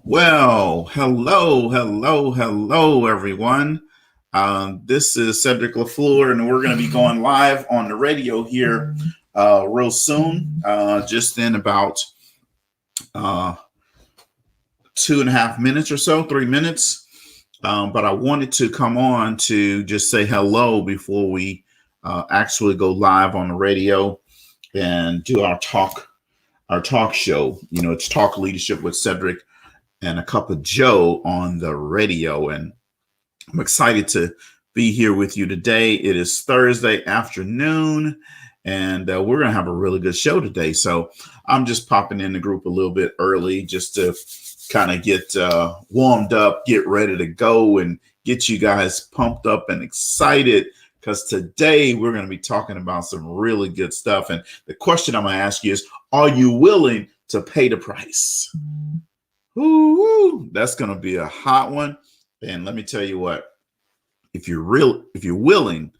Well, hello, everyone. This is Cedrick LaFleur, and we're going to be going live on the radio here real soon, just in about 2.5 minutes or so, 3 minutes. But I wanted to come on to just say hello before we actually go live on the radio and do our talk show. You know, it's Talk Leadership with Cedrick and a Cuppa Joe on the radio. And I'm excited to be here with you today. It is Thursday afternoon, and we're going to have a really good show today. So I'm just popping in the group a little bit early just to kind of get warmed up, get ready to go, and get you guys pumped up and excited, because today we're going to be talking about some really good stuff. And the question I'm going to ask you is, are you willing to pay the price? Ooh, that's going to be a hot one. And let me tell you what, if you're willing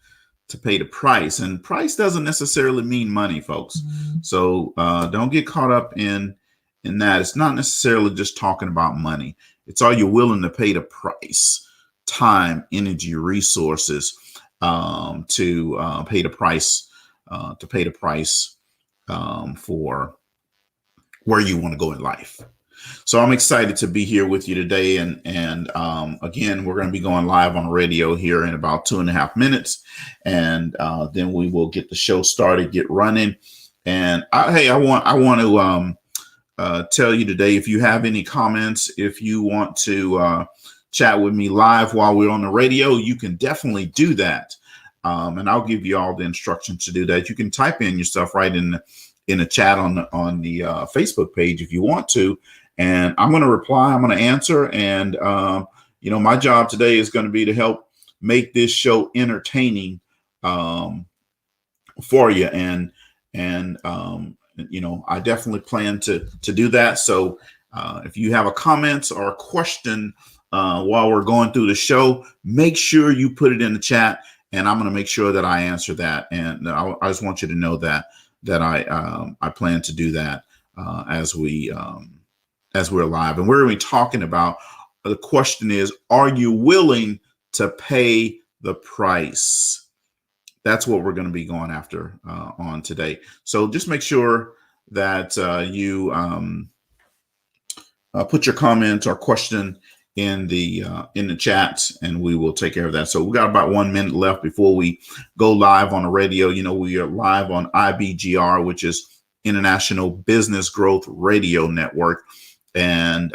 to pay the price, and price doesn't necessarily mean money, folks. So don't get caught up in that. It's not necessarily just talking about money. It's, are you willing to pay the price? Time, energy, resources, to pay the price, for where you want to go in life. So I'm excited to be here with you today. And again, we're going to be going live on radio here in about 2.5 minutes. And then we will get the show started, get running. And I want to tell you today, if you have any comments, if you want to chat with me live while we're on the radio, you can definitely do that. And I'll give you all the instructions to do that. You can type in your stuff right in the chat on the Facebook page if you want to. And I'm going to reply, I'm going to answer. And, my job today is going to be to help make this show entertaining for you. And I definitely plan to do that. So if you have a comment or a question while we're going through the show, make sure you put it in the chat, and I'm going to make sure that I answer that. And I just want you to know that I plan to do that as we're live. And we're going to be talking about, the question is, are you willing to pay the price? That's what we're going to be going after on today. So just make sure that you put your comment or question in the chat, and we will take care of that. So we got about 1 minute left before we go live on the radio. We are live on IBGR, which is International Business Growth Radio Network. And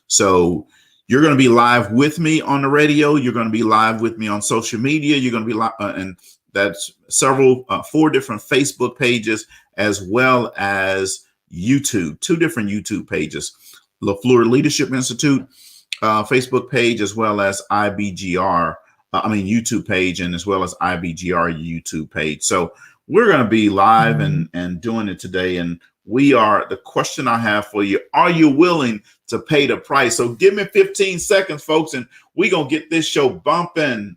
so you're going to be live with me on the radio. You're going to be live with me on social media. You're going to be live, and that's 4 different Facebook pages, as well as YouTube, 2 different YouTube pages, LaFleur Leadership Institute Facebook page, as well as IBGR, YouTube page, and as well as IBGR YouTube page. So we're going to be live and doing it today. And the question I have for you, are you willing to pay the price? So give me 15 seconds, folks, and we're going to get this show bumping.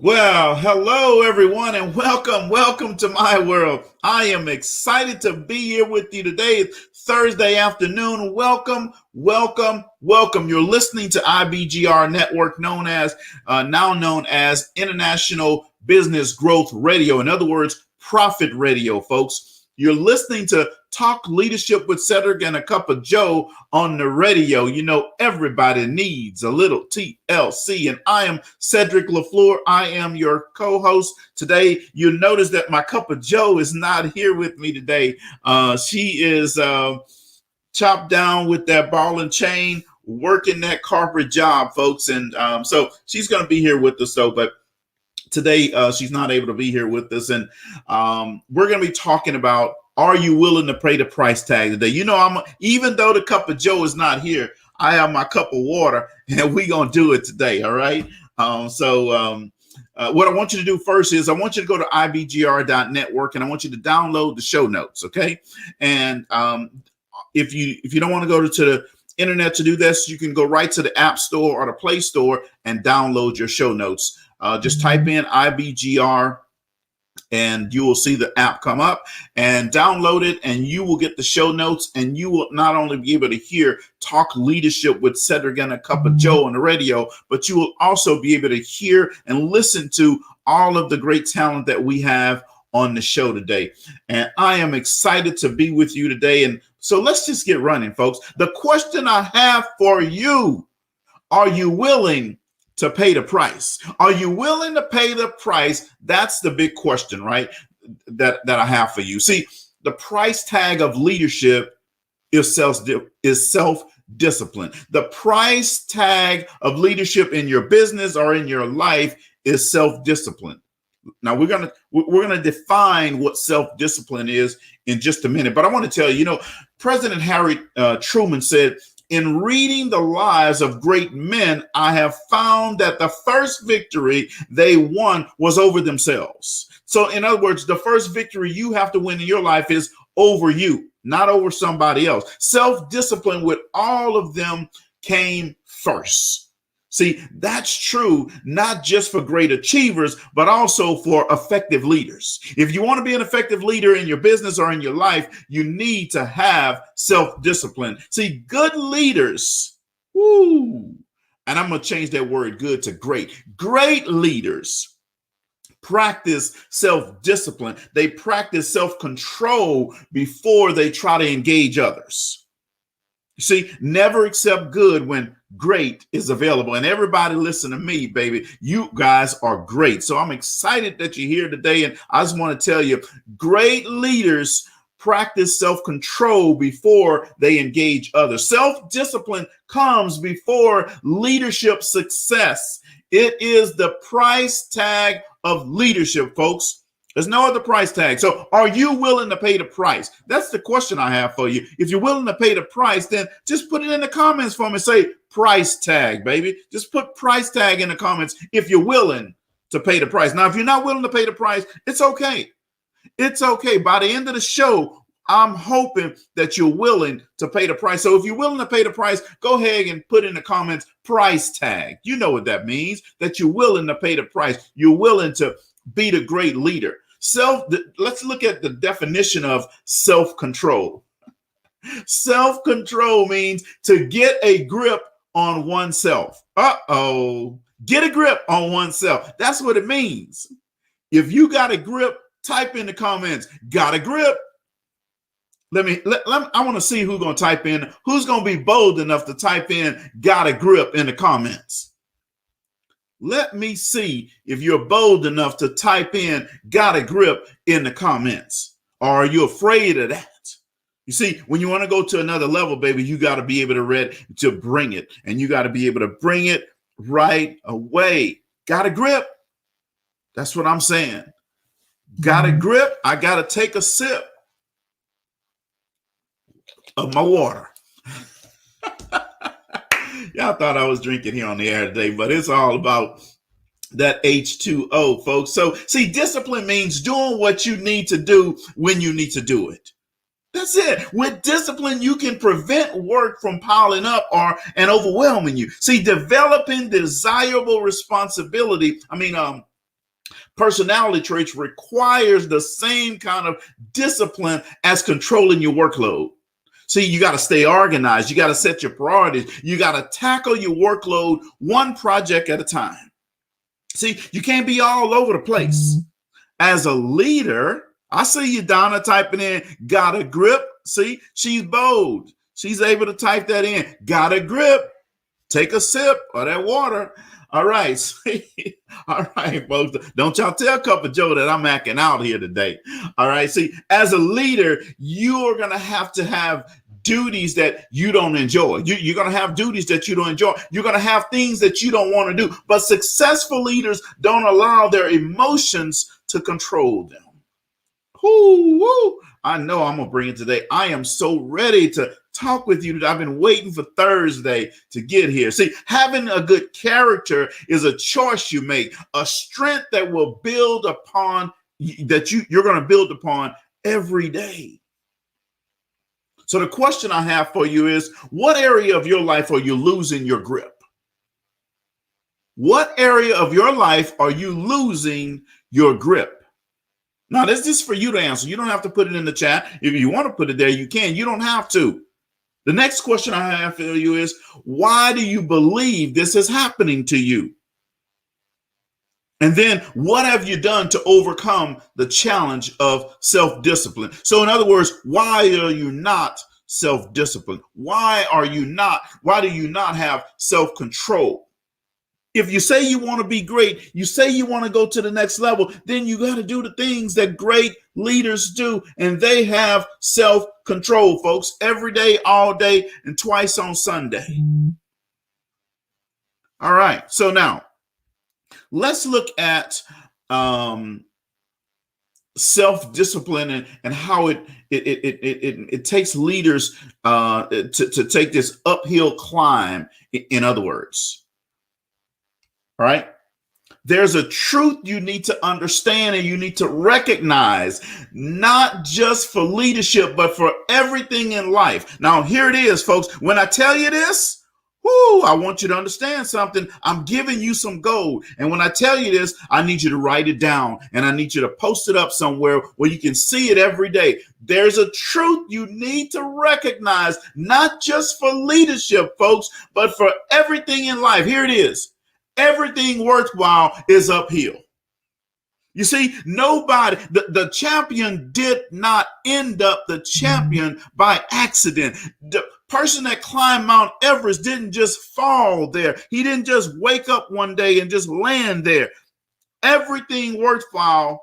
Well, hello, everyone, and welcome to my world. I am excited to be here with you today. It's Thursday afternoon. Welcome. You're listening to IBGR Network, now known as International Business Growth Radio. In other words, profit radio, folks. You're listening to Talk Leadership with Cedrick and a Cuppa Joe on the radio. Everybody needs a little TLC, and I am Cedrick LaFleur. I am your co-host today. You'll notice that my Cuppa Joe is not here with me today. She is chopped down with that ball and chain, working that corporate job, folks. And so she's going to be here with us, though, but today, she's not able to be here with us, and we're going to be talking about, are you willing to pay the price tag today? Even though the Cuppa Joe is not here, I have my cup of water, and we're going to do it today, all right? What I want you to do first is I want you to go to ibgr.network, and I want you to download the show notes, okay? And if you don't want to go to the internet to do this, you can go right to the App Store or the Play Store and download your show notes. Just type in IBGR and you will see the app come up, and download it, and you will get the show notes, and you will not only be able to hear Talk Leadership with Cedrick and a Cuppa Joe on the radio, but you will also be able to hear and listen to all of the great talent that we have on the show today. And I am excited to be with you today. And so let's just get running, folks. The question I have for you: are you willing to pay the price? Are you willing to pay the price? That's the big question, right? That I have for you. See, the price tag of leadership is self-discipline. The price tag of leadership in your business or in your life is self-discipline. Now we're gonna define what self-discipline is in just a minute, but I want to tell you, President Harry Truman said, "In reading the lives of great men, I have found that the first victory they won was over themselves." So in other words, the first victory you have to win in your life is over you, not over somebody else. Self-discipline with all of them came first. See, that's true, not just for great achievers, but also for effective leaders. If you want to be an effective leader in your business or in your life, you need to have self-discipline. See, good leaders, and I'm going to change that word good to great. Great leaders practice self-discipline. They practice self-control before they try to engage others. You see, never accept good when great is available. And everybody listen to me, baby. You guys are great. So I'm excited that you're here today. And I just want to tell you, great leaders practice self-control before they engage others. Self-discipline comes before leadership success. It is the price tag of leadership, folks. There's no other price tag. So are you willing to pay the price? That's the question I have for you. If you're willing to pay the price, then just put it in the comments for me. Say price tag, baby. Just put price tag in the comments if you're willing to pay the price. Now, if you're not willing to pay the price, it's okay. It's okay. By the end of the show, I'm hoping that you're willing to pay the price. So if you're willing to pay the price, go ahead and put in the comments price tag. You know what that means, that you're willing to pay the price. You're willing to be the great leader. Let's look at the definition of self-control. Self-control means to get a grip on oneself. Get a grip on oneself. That's what it means. If you got a grip, type in the comments, got a grip. I want to see who's going to type in, who's going to be bold enough to type in, got a grip in the comments. Let me see if you're bold enough to type in, got a grip in the comments. Or are you afraid of that? You see, when you want to go to another level, baby, you got to be able to bring it. And you got to be able to bring it right away. Got a grip. That's what I'm saying. Got a grip. I got to take a sip of my water. Y'all thought I was drinking here on the air today, but it's all about that H2O, folks. So, see, discipline means doing what you need to do when you need to do it. That's it. With discipline, you can prevent work from piling up and overwhelming you. See, developing desirable personality traits requires the same kind of discipline as controlling your workload. See, you got to stay organized. You got to set your priorities. You got to tackle your workload one project at a time. See, you can't be all over the place. As a leader, I see you, Donna, typing in, got a grip. See, she's bold. She's able to type that in. Got a grip. Take a sip of that water. All right. See, all right, folks. Don't y'all tell Cuppa Joe that I'm acting out here today. All right. See, as a leader, you are going to have duties that you don't enjoy. You're going to have duties that you don't enjoy. You're going to have things that you don't want to do. But successful leaders don't allow their emotions to control them. I know I'm going to bring it today. I am so ready to talk with you today. I've been waiting for Thursday to get here. See, having a good character is a choice you make, a strength that will build upon, that you're going to build upon every day. So the question I have for you is, what area of your life are you losing your grip? What area of your life are you losing your grip? Now, this is for you to answer. You don't have to put it in the chat. If you want to put it there, you can. You don't have to. The next question I have for you is, why do you believe this is happening to you? And then what have you done to overcome the challenge of self-discipline? So in other words, why are you not self-disciplined? Why do you not have self-control? If you say you want to be great, you say you want to go to the next level, then you got to do the things that great leaders do. And they have self-control, folks, every day, all day, and twice on Sunday. All right. So now let's look at self-discipline and how it takes leaders to take this uphill climb, in other words. All right. There's a truth you need to understand and you need to recognize, not just for leadership, but for everything in life. Now, here it is, folks. When I tell you this, I want you to understand something. I'm giving you some gold. And when I tell you this, I need you to write it down and I need you to post it up somewhere where you can see it every day. There's a truth you need to recognize, not just for leadership, folks, but for everything in life. Here it is. Everything worthwhile is uphill. You see, nobody, the champion did not end up the champion by accident. The person that climbed Mount Everest didn't just fall there. He didn't just wake up one day and just land there. Everything worthwhile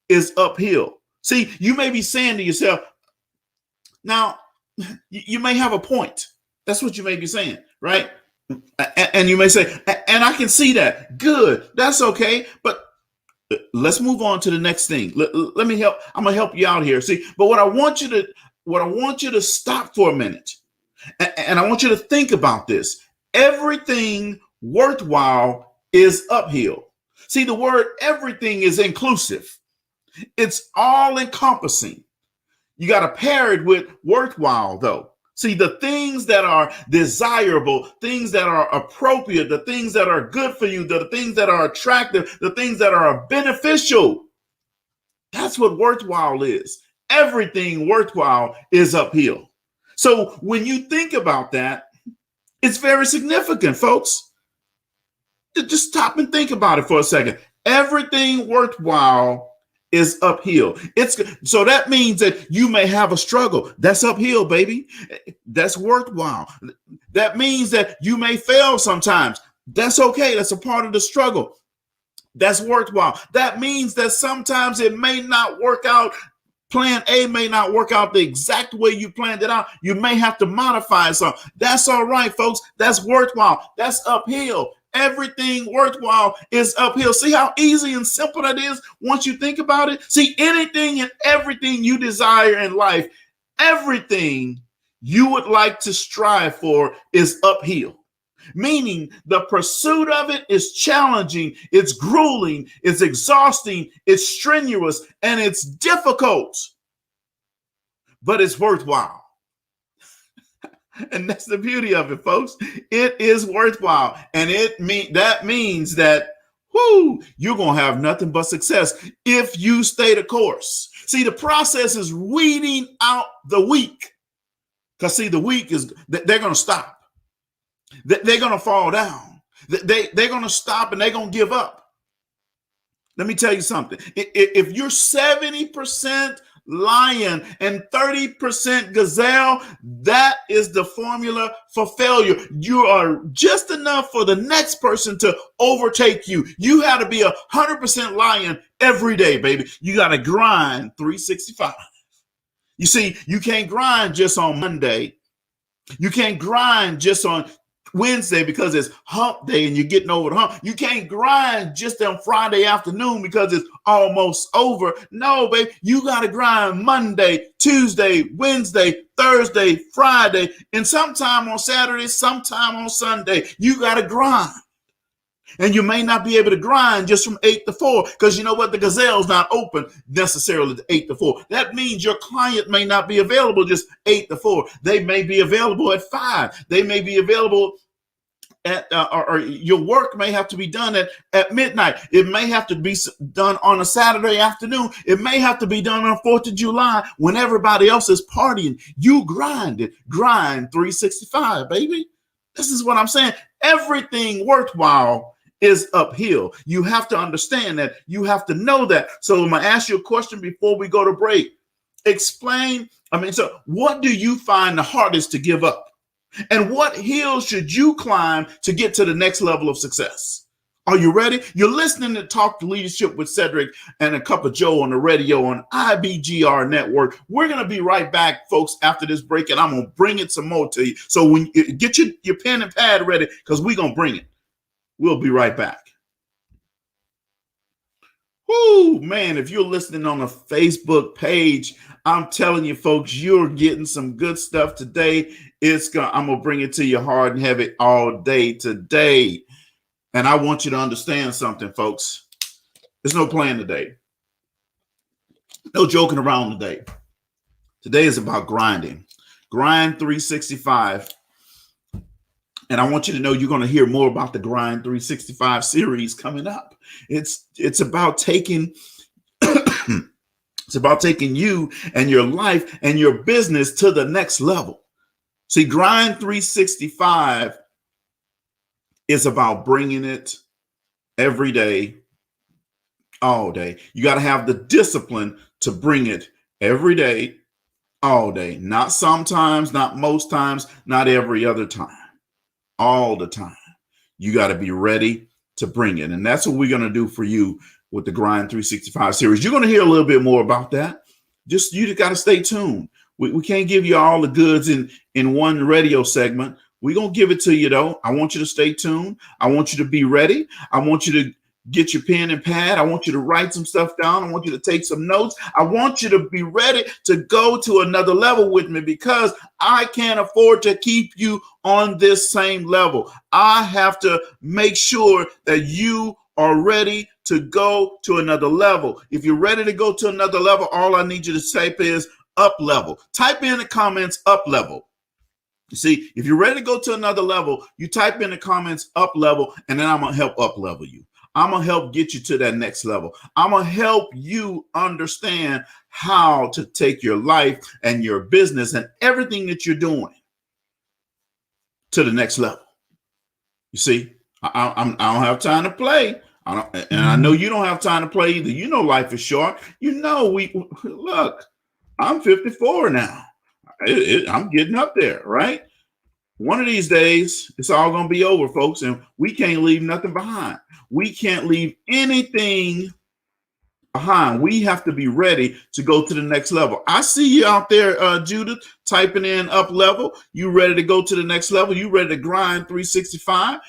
is uphill. See, you may be saying to yourself, now, you may have a point. That's what you may be saying, right? And you may say, and I can see that. Good. That's okay. But let's move on to the next thing. Let me help. I'm going to help you out here. See, but what I want you to stop for a minute. And I want you to think about this. Everything worthwhile is uphill. See, the word everything is inclusive. It's all encompassing. You got to pair it with worthwhile, though. See, the things that are desirable, things that are appropriate, the things that are good for you, the things that are attractive, the things that are beneficial. That's what worthwhile is. Everything worthwhile is uphill. So when you think about that, it's very significant, folks. Just stop and think about it for a second. Everything worthwhile is uphill. So that means that you may have a struggle. That's uphill, baby. That's worthwhile. That means that you may fail sometimes. That's okay. That's a part of the struggle. That's worthwhile. That means that sometimes it may not work out. Plan A may not work out the exact way you planned it out. You may have to modify something. That's all right, folks. That's worthwhile. That's uphill. Everything worthwhile is uphill. See how easy and simple that is once you think about it? See, anything and everything you desire in life, everything you would like to strive for is uphill. Meaning the pursuit of it is challenging, it's grueling, it's exhausting, it's strenuous, and it's difficult. But it's worthwhile. And that's the beauty of it, folks. It is worthwhile. And that means that you're going to have nothing but success if you stay the course. See, the process is weeding out the weak. Because see, the weak they're going to stop. They're going to fall down. They're going to stop and they're going to give up. Let me tell you something. If you're 70% lion and 30% gazelle, that is the formula for failure. You are just enough for the next person to overtake you. You have to be 100% lion every day, baby. You got to grind 365. You see, you can't grind just on Monday. You can't grind just on Wednesday because it's hump day and you're getting over the hump. You can't grind just on Friday afternoon because it's almost over. No, babe, you got to grind Monday, Tuesday, Wednesday, Thursday, Friday, and sometime on Saturday, sometime on Sunday. You got to grind. And you may not be able to grind just from 8 to 4 because you know what? The Gazelle's not open necessarily to 8 to 4. That means your client may not be available just 8 to 4. They may be available at 5. They may be available at or your work may have to be done at midnight. It may have to be done on a Saturday afternoon. It may have to be done on 4th of July when everybody else is partying. You grind it. Grind 365, baby. This is what I'm saying. Everything worthwhile is uphill. You have to understand that. You have to know that. So I'm going to ask you a question before we go to break. So what do you find the hardest to give up? And what hill should you climb to get to the next level of success? Are you ready? You're listening to Talk Leadership with Cedrick and a Cuppa Joe on the radio on IBGR Network. We're going to be right back, folks, after this break, and I'm going to bring it some more to you. So when you get your pen and pad ready, because we're going to bring it. We'll be right back. Whoo, man, if you're listening on a Facebook page, I'm telling you, folks, you're getting some good stuff today. I'm going to bring it to you hard and heavy all day today. And I want you to understand something, folks. There's no playing today. No joking around today. Today is about grinding. Grind 365. And I want you to know you're going to hear more about the Grind 365 series coming up. It's about taking it's about taking you and your life and your business to the next level. See, Grind 365 is about bringing it every day, all day. You got to have the discipline to bring it every day, all day. Not sometimes, not most times, not every other time. All the time. You got to be ready to bring it. And that's what we're going to do for you with the Grind 365 series. You're going to hear a little bit more about that. You got to stay tuned. We can't give you all the goods in one radio segment. We're going to give it to you, though. I want you to stay tuned. I want you to be ready. I want you to get your pen and pad. I want you to write some stuff down. I want you to take some notes. I want you to be ready to go to another level with me because I can't afford to keep you on this same level. I have to make sure that you are ready to go to another level. If you're ready to go to another level, all I need you to type is up level. Type in the comments up level. You see, if you're ready to go to another level, you type in the comments up level, and then I'm going to help up level you. I'm going to help get you to that next level. I'm going to help you understand how to take your life and your business and everything that you're doing to the next level. You see, I don't have time to play. And I know you don't have time to play either. You know, life is short. You know, look, I'm 54 now. I'm getting up there, right? One of these days, it's all going to be over, folks, and we can't leave nothing behind. We can't leave anything behind. We have to be ready to go to the next level. I see you out there, Judith, typing in up level. You ready to go to the next level? You ready to grind 365?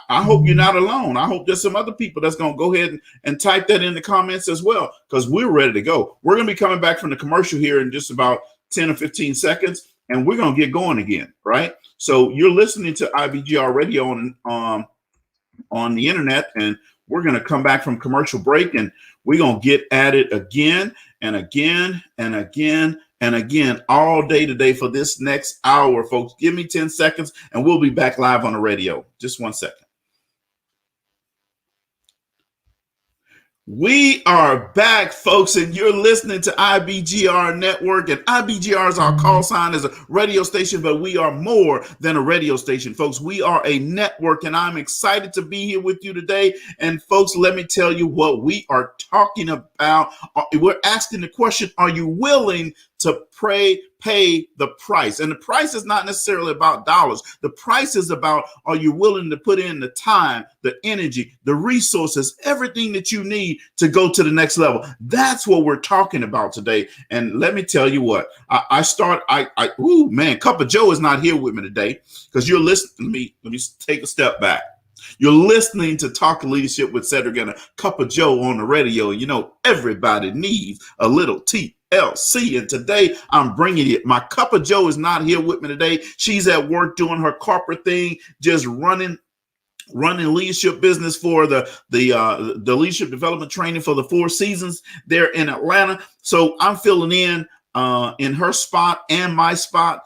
I hope you're not alone. I hope there's some other people that's going to go ahead and type that in the comments as well, because we're ready to go. We're going to be coming back from the commercial here in just about 10 or 15 seconds, and we're going to get going again, right? So you're listening to IBGR Radio on the internet, and we're going to come back from commercial break, and we're going to get at it again and again and again and again all day today for this next hour, folks. Give me 10 seconds, and we'll be back live on the radio. Just 1 second. We are back, folks, and you're listening to IBGR Network, and IBGR is our call sign as a radio station, but we are more than a radio station, folks. We are a network, and I'm excited to be here with you today. And folks, let me tell you what we are talking about. We're asking the question, are you willing to pay the price? And the price is not necessarily about dollars. The price is about, are you willing to put in the time, the energy, the resources, everything that you need to go to the next level? That's what we're talking about today. And let me tell you what, Cuppa Joe is not here with me today because you're listening. Let me take a step back. You're listening to Talk Leadership with Cedrick and a Cuppa Joe on the radio. You know, everybody needs a little TLC, and today I'm bringing it. My Cuppa Joe is not here with me today. She's at work doing her corporate thing, just running running leadership business for the leadership development training for the Four Seasons there in Atlanta. So I'm filling in her spot and my spot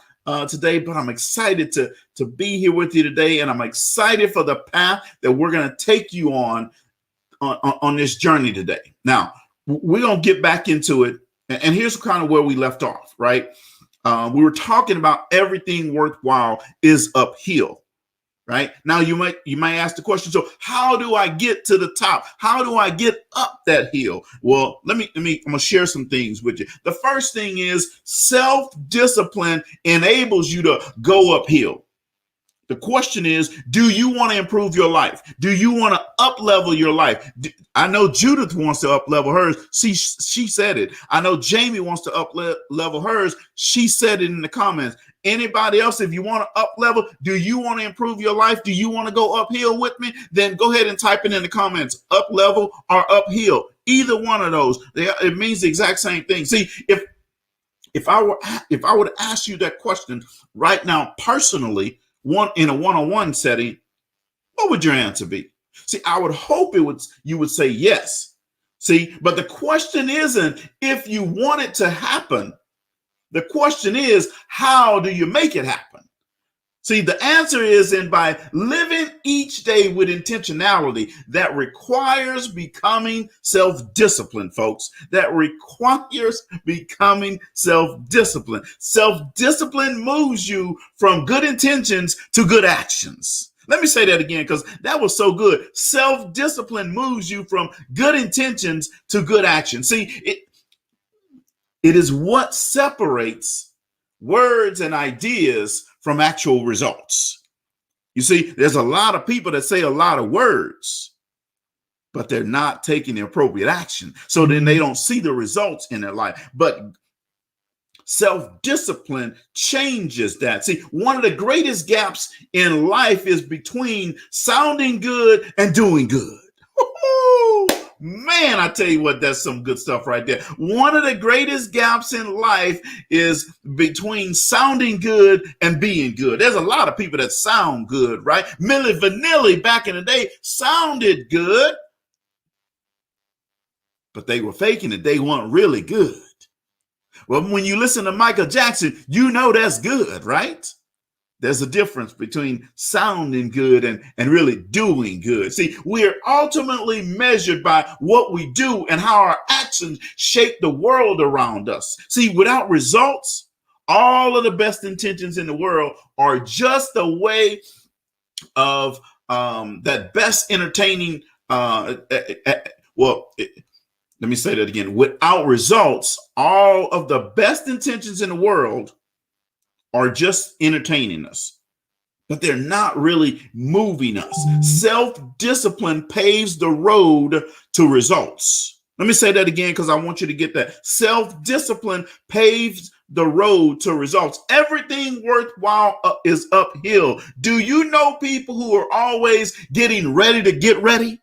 today, but I'm excited to be here with you today, and I'm excited for the path that we're going to take you on this journey today. Now, we're going to get back into it, and here's kind of where we left off, right? We were talking about everything worthwhile is uphill. Right now, you might ask the question, so how do I get to the top? How do I get up that hill? Well, I'm gonna share some things with you. The first thing is self-discipline enables you to go uphill. The question is, do you want to improve your life? Do you want to up-level your life? I know Judith wants to up-level hers. She said it. I know Jamie wants to up-level hers. She said it in the comments. Anybody else, if you want to up-level, do you want to improve your life? Do you want to go uphill with me? Then go ahead and type it in the comments, up-level or uphill. Either one of those, it means the exact same thing. See, if I were to ask you that question right now personally, in a one-on-one setting, what would your answer be? See, I would hope you would say yes. See, but the question isn't if you want it to happen. The question is, how do you make it happen? See, the answer is by living each day with intentionality that requires becoming self-disciplined, folks. That requires becoming self-disciplined. Self-discipline moves you from good intentions to good actions. Let me say that again because that was so good. Self-discipline moves you from good intentions to good action. See, it is what separates words and ideas from actual results. You see, there's a lot of people that say a lot of words, but they're not taking the appropriate action. So then they don't see the results in their life. But self-discipline changes that. See, one of the greatest gaps in life is between sounding good and doing good. Man, I tell you what, that's some good stuff right there. One of the greatest gaps in life is between sounding good and being good. There's a lot of people that sound good, right? Milli Vanilli back in the day sounded good, but they were faking it. They weren't really good. Well, when you listen to Michael Jackson, you know that's good, right? There's a difference between sounding good and really doing good. See, we are ultimately measured by what we do and how our actions shape the world around us. See, without results, all of the best intentions in the world are just a way of that best entertaining. Let me say that again. Without results, all of the best intentions in the world are just entertaining us, but they're not really moving us. Self-discipline paves the road to results. Let me say that again because I want you to get that. Self-discipline paves the road to results. Everything worthwhile is uphill. Do you know people who are always getting ready to get ready?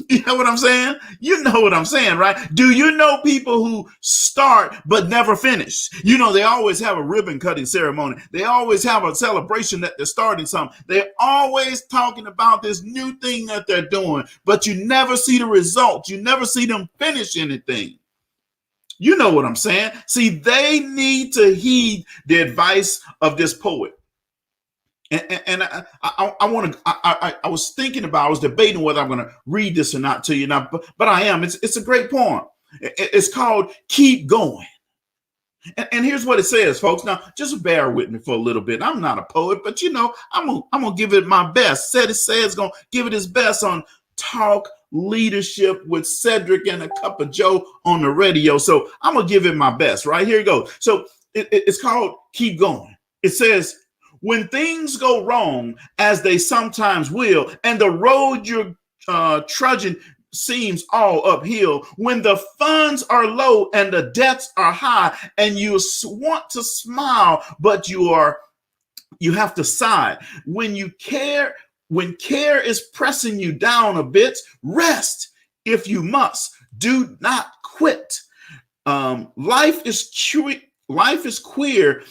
You know what I'm saying? You know what I'm saying, right? Do you know people who start but never finish? You know, they always have a ribbon cutting ceremony. They always have a celebration that they're starting something. They're always talking about this new thing that they're doing, but you never see the results. You never see them finish anything. You know what I'm saying? See, they need to heed the advice of this poet. And I was thinking about, I was debating whether I'm going to read this or not to you now, but I am. It's a great poem. It's called Keep Going. And here's what it says, folks. Now, just bear with me for a little bit. I'm not a poet, but you know, I'm gonna give it my best. Says gonna give it his best on Talk Leadership with Cedrick and a Cuppa Joe on the radio. So I'm gonna give it my best. Right, here you go. So it's called Keep Going. It says, when things go wrong, as they sometimes will, and the road you're trudging seems all uphill, when the funds are low and the debts are high, and you want to smile, but you have to sigh. When care is pressing you down a bit, rest if you must. Do not quit. Life is queer.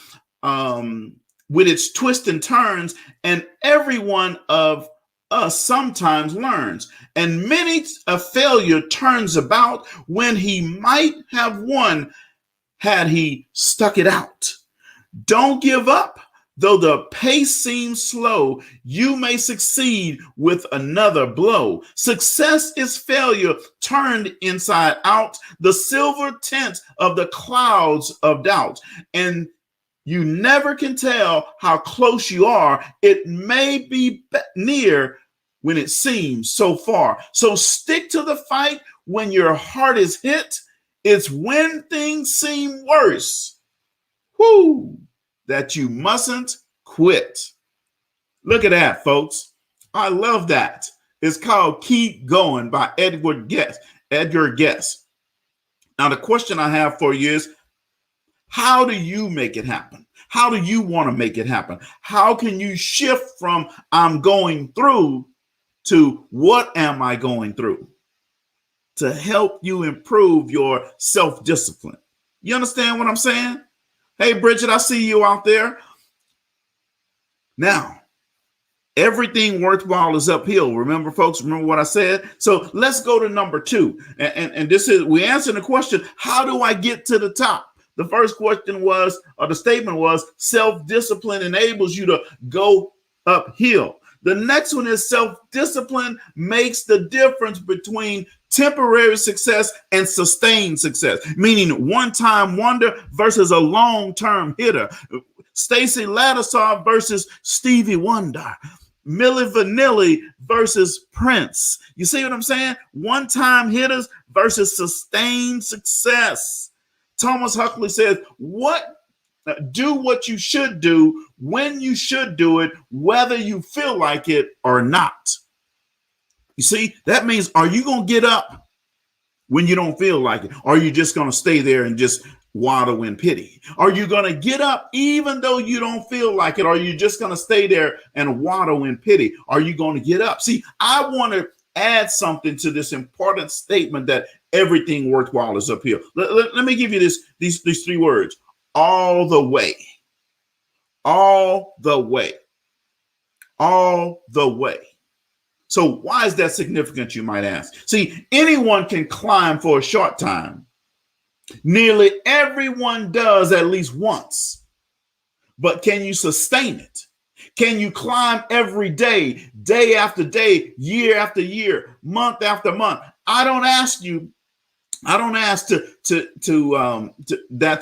with its twists and turns, and every one of us sometimes learns. And many a failure turns about when he might have won had he stuck it out. Don't give up. Though the pace seems slow, you may succeed with another blow. Success is failure turned inside out, the silver tint of the clouds of doubt. And you never can tell how close you are. It may be near when it seems so far. So stick to the fight when your heart is hit. It's when things seem worse. Whoo! That you mustn't quit. Look at that, folks. I love that. It's called Keep Going by Edgar Guest. Now, the question I have for you is, how do you make it happen? How do you want to make it happen? How can you shift from I'm going through to what am I going through to help you improve your self-discipline? You understand what I'm saying? Hey, Bridget, I see you out there. Now, everything worthwhile is uphill. Remember, folks, remember what I said? So let's go to number 2. And this is, we answered the question, how do I get to the top? The first question was, or the statement was, self-discipline enables you to go uphill. The next one is self-discipline makes the difference between temporary success and sustained success, meaning one-time wonder versus a long-term hitter. Stacey Lattisaw versus Stevie Wonder. Milli Vanilli versus Prince. You see what I'm saying? One-time hitters versus sustained success. Thomas Huxley says, do what you should do when you should do it, whether you feel like it or not. You see, that means, are you going to get up when you don't feel like it? Or are you just going to stay there and just wallow in pity? Are you going to get up even though you don't feel like it? Or are you just going to stay there and wallow in pity? Are you going to get up? See, I want to add something to this important statement that everything worthwhile is uphill. Let me give you these 3 words. All the way. All the way. All the way. So why is that significant, you might ask? See, anyone can climb for a short time. Nearly everyone does at least once. But can you sustain it? Can you climb every day, day after day, year after year, month after month? I don't ask that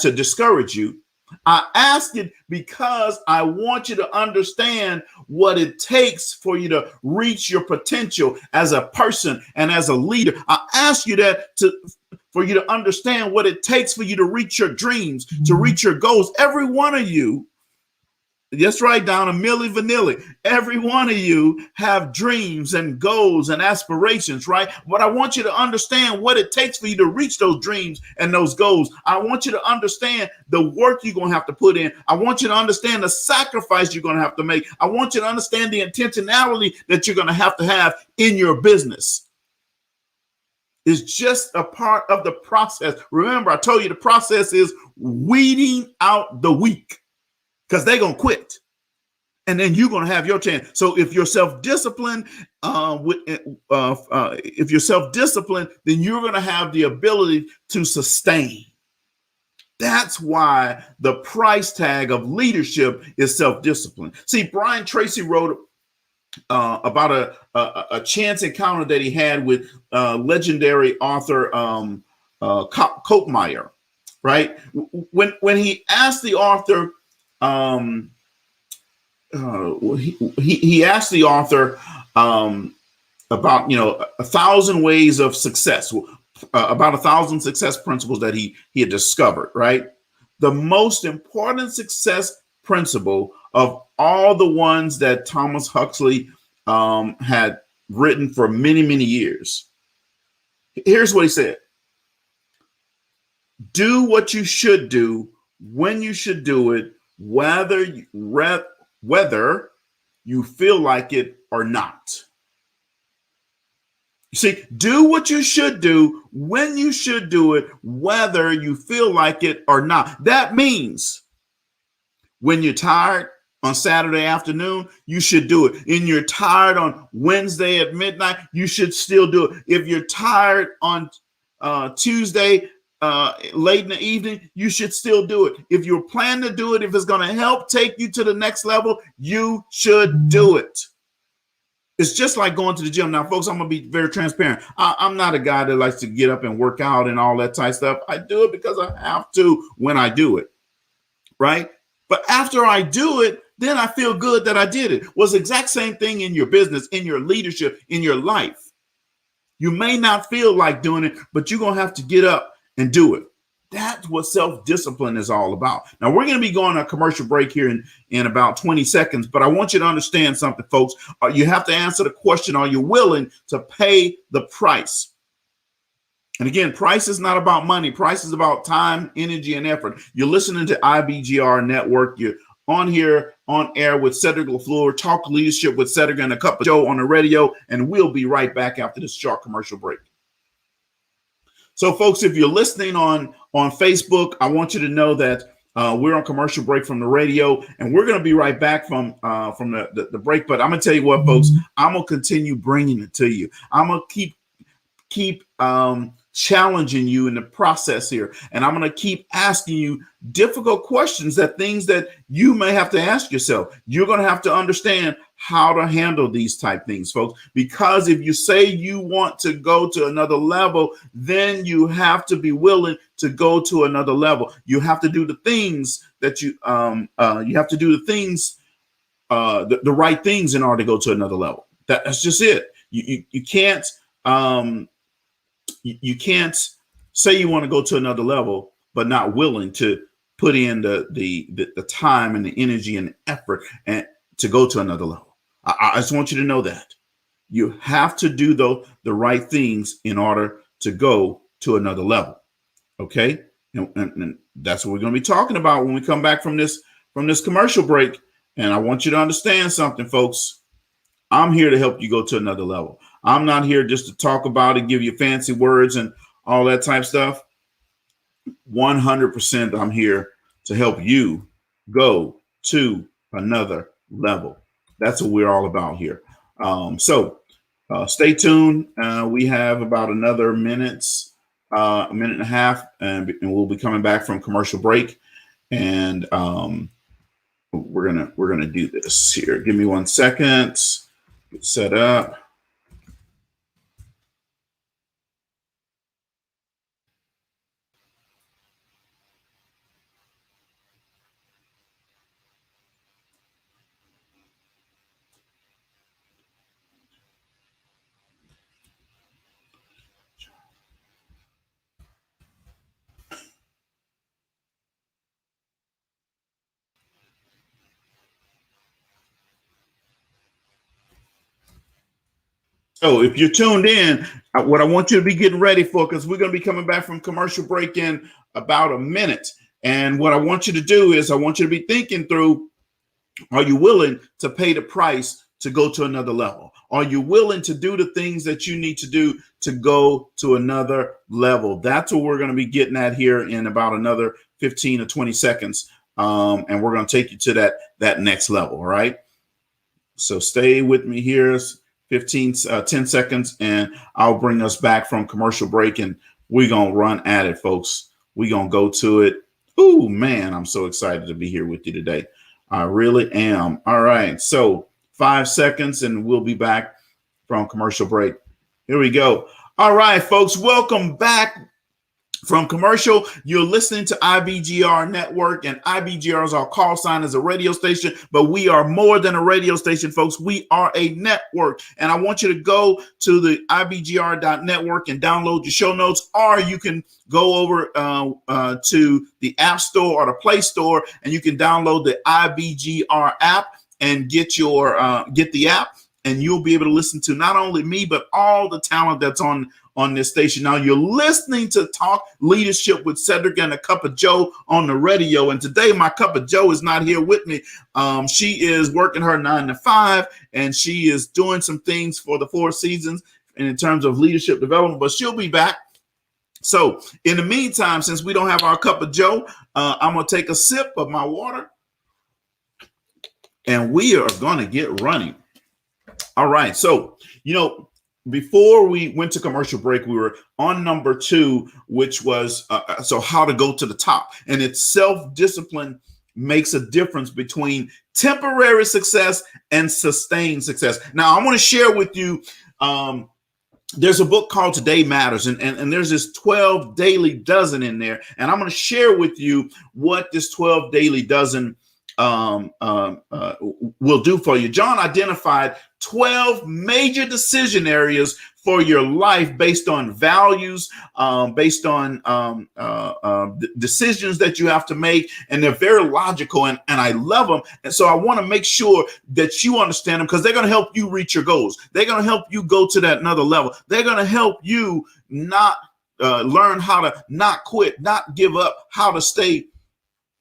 to discourage you. I ask it because I want you to understand what it takes for you to reach your potential as a person and as a leader. I ask you that for you to understand what it takes for you to reach your dreams, to reach your goals. Every one of you, that's right, Donna, Milli Vanilli. Every one of you have dreams and goals and aspirations, right? But I want you to understand what it takes for you to reach those dreams and those goals. I want you to understand the work you're going to have to put in. I want you to understand the sacrifice you're going to have to make. I want you to understand the intentionality that you're going to have in your business. It's just a part of the process. Remember, I told you the process is weeding out the weak, because they're going to quit. And then you're going to have your chance. So if you're self-disciplined, then you're going to have the ability to sustain. That's why the price tag of leadership is self-discipline. See, Brian Tracy wrote about a chance encounter that he had with legendary author Koppmeyer, right? When he asked the author, he asked the author about 1,000 ways of success, about 1,000 success principles that he had discovered, right? The most important success principle of all the ones that Thomas Huxley had written for many, many years. Here's what he said. Do what you should do when you should do it, whether you feel like it or not. You see, do what you should do when you should do it, whether you feel like it or not. That means when you're tired, on Saturday afternoon, you should do it. And you're tired on Wednesday at midnight, you should still do it. If you're tired on Tuesday late in the evening, you should still do it. If you're planning to do it, if it's going to help take you to the next level, you should do it. It's just like going to the gym. Now, folks, I'm going to be very transparent. I'm not a guy that likes to get up and work out and all that type of stuff. I do it because I have to when I do it, right? But after I do it, then I feel good that I did it. Well, it's the exact same thing in your business, in your leadership, in your life. You may not feel like doing it, but you're going to have to get up and do it. That's what self-discipline is all about. Now, we're going to be going on a commercial break here in about 20 seconds, but I want you to understand something, folks. You have to answer the question, are you willing to pay the price? And again, price is not about money. Price is about time, energy, and effort. You're listening to IBGR Network. You're on here, on air with Cedrick LaFleur, Talk Leadership with Cedrick and a Cuppa Joe on the radio, and we'll be right back after this short commercial break. So, folks, if you're listening on Facebook, I want you to know that we're on commercial break from the radio, and we're going to be right back from the break. But I'm going to tell you what, folks, I'm going to continue bringing it to you. I'm going to keep challenging you in the process here. And I'm going to keep asking you difficult questions, that things that you may have to ask yourself. You're going to have to understand how to handle these type things, folks, because if you say you want to go to another level, then you have to be willing to go to another level. You have to do the things that you have to do the things, the right things in order to go to another level. That's just it. You can't, you can't say you want to go to another level, but not willing to put in the time and the energy and the effort and to go to another level. I just want you to know that you have to do the right things in order to go to another level. Okay. And that's what we're going to be talking about when we come back from this commercial break. And I want you to understand something, folks. I'm here to help you go to another level. I'm not here just to talk about it, give you fancy words and all that type of stuff. 100% I'm here to help you go to another level. That's what we're all about here. So stay tuned. We have about another a minute and a half, and we'll be coming back from commercial break. And we're gonna do this here. Give me 1 second. Get set up. So if you're tuned in, what I want you to be getting ready for, because we're going to be coming back from commercial break in about a minute. And what I want you to do is I want you to be thinking through, are you willing to pay the price to go to another level? Are you willing to do the things that you need to do to go to another level? That's what we're going to be getting at here in about another 15 or 20 seconds. And we're going to take you to that next level. All right. So stay with me here. 10 seconds, and I'll bring us back from commercial break, and we're going to run at it, folks. We're going to go to it. Oh, man, I'm so excited to be here with you today. I really am. All right, so 5 seconds, and we'll be back from commercial break. Here we go. All right, folks, welcome back from commercial. You're listening to IBGR Network, and IBGR is our call sign as a radio station, but we are more than a radio station, folks. We are a network, and I want you to go to the IBGR.network and download your show notes, or you can go over to the App Store or the Play Store, and you can download the IBGR app and get the app, and you'll be able to listen to not only me, but all the talent that's on this station. Now you're listening to Talk Leadership with Cedrick and a Cuppa Joe on the radio. And today my Cuppa Joe is not here with me. She is working her 9 to 5, and she is doing some things for the Four Seasons in terms of leadership development, but she'll be back. So in the meantime, since we don't have our Cuppa Joe, I'm going to take a sip of my water. and we are going to get running. All right. So, before we went to commercial break, we were on number 2, which was so how to go to the top. And it's self-discipline makes a difference between temporary success and sustained success. Now, I want to share with you, there's a book called Today Matters, and there's this 12 daily dozen in there. And I'm going to share with you what this 12 daily dozen will do for you. John identified 12 major decision areas for your life based on values, based on decisions that you have to make. And they're very logical, and I love them. And so I want to make sure that you understand them, because they're going to help you reach your goals. They're going to help you go to that another level. They're going to help you not learn how to not quit, not give up, how to stay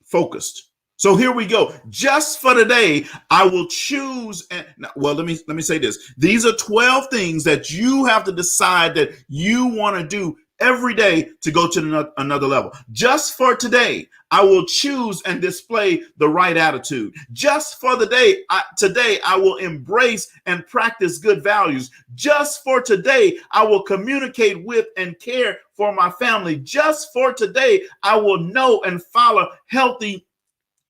focused. So here we go. Just for today, I will choose. Well, let me say this. These are 12 things that you have to decide that you want to do every day to go to another level. Just for today, I will choose and display the right attitude. Just for the day, today, I will embrace and practice good values. Just for today, I will communicate with and care for my family. Just for today, I will know and follow healthy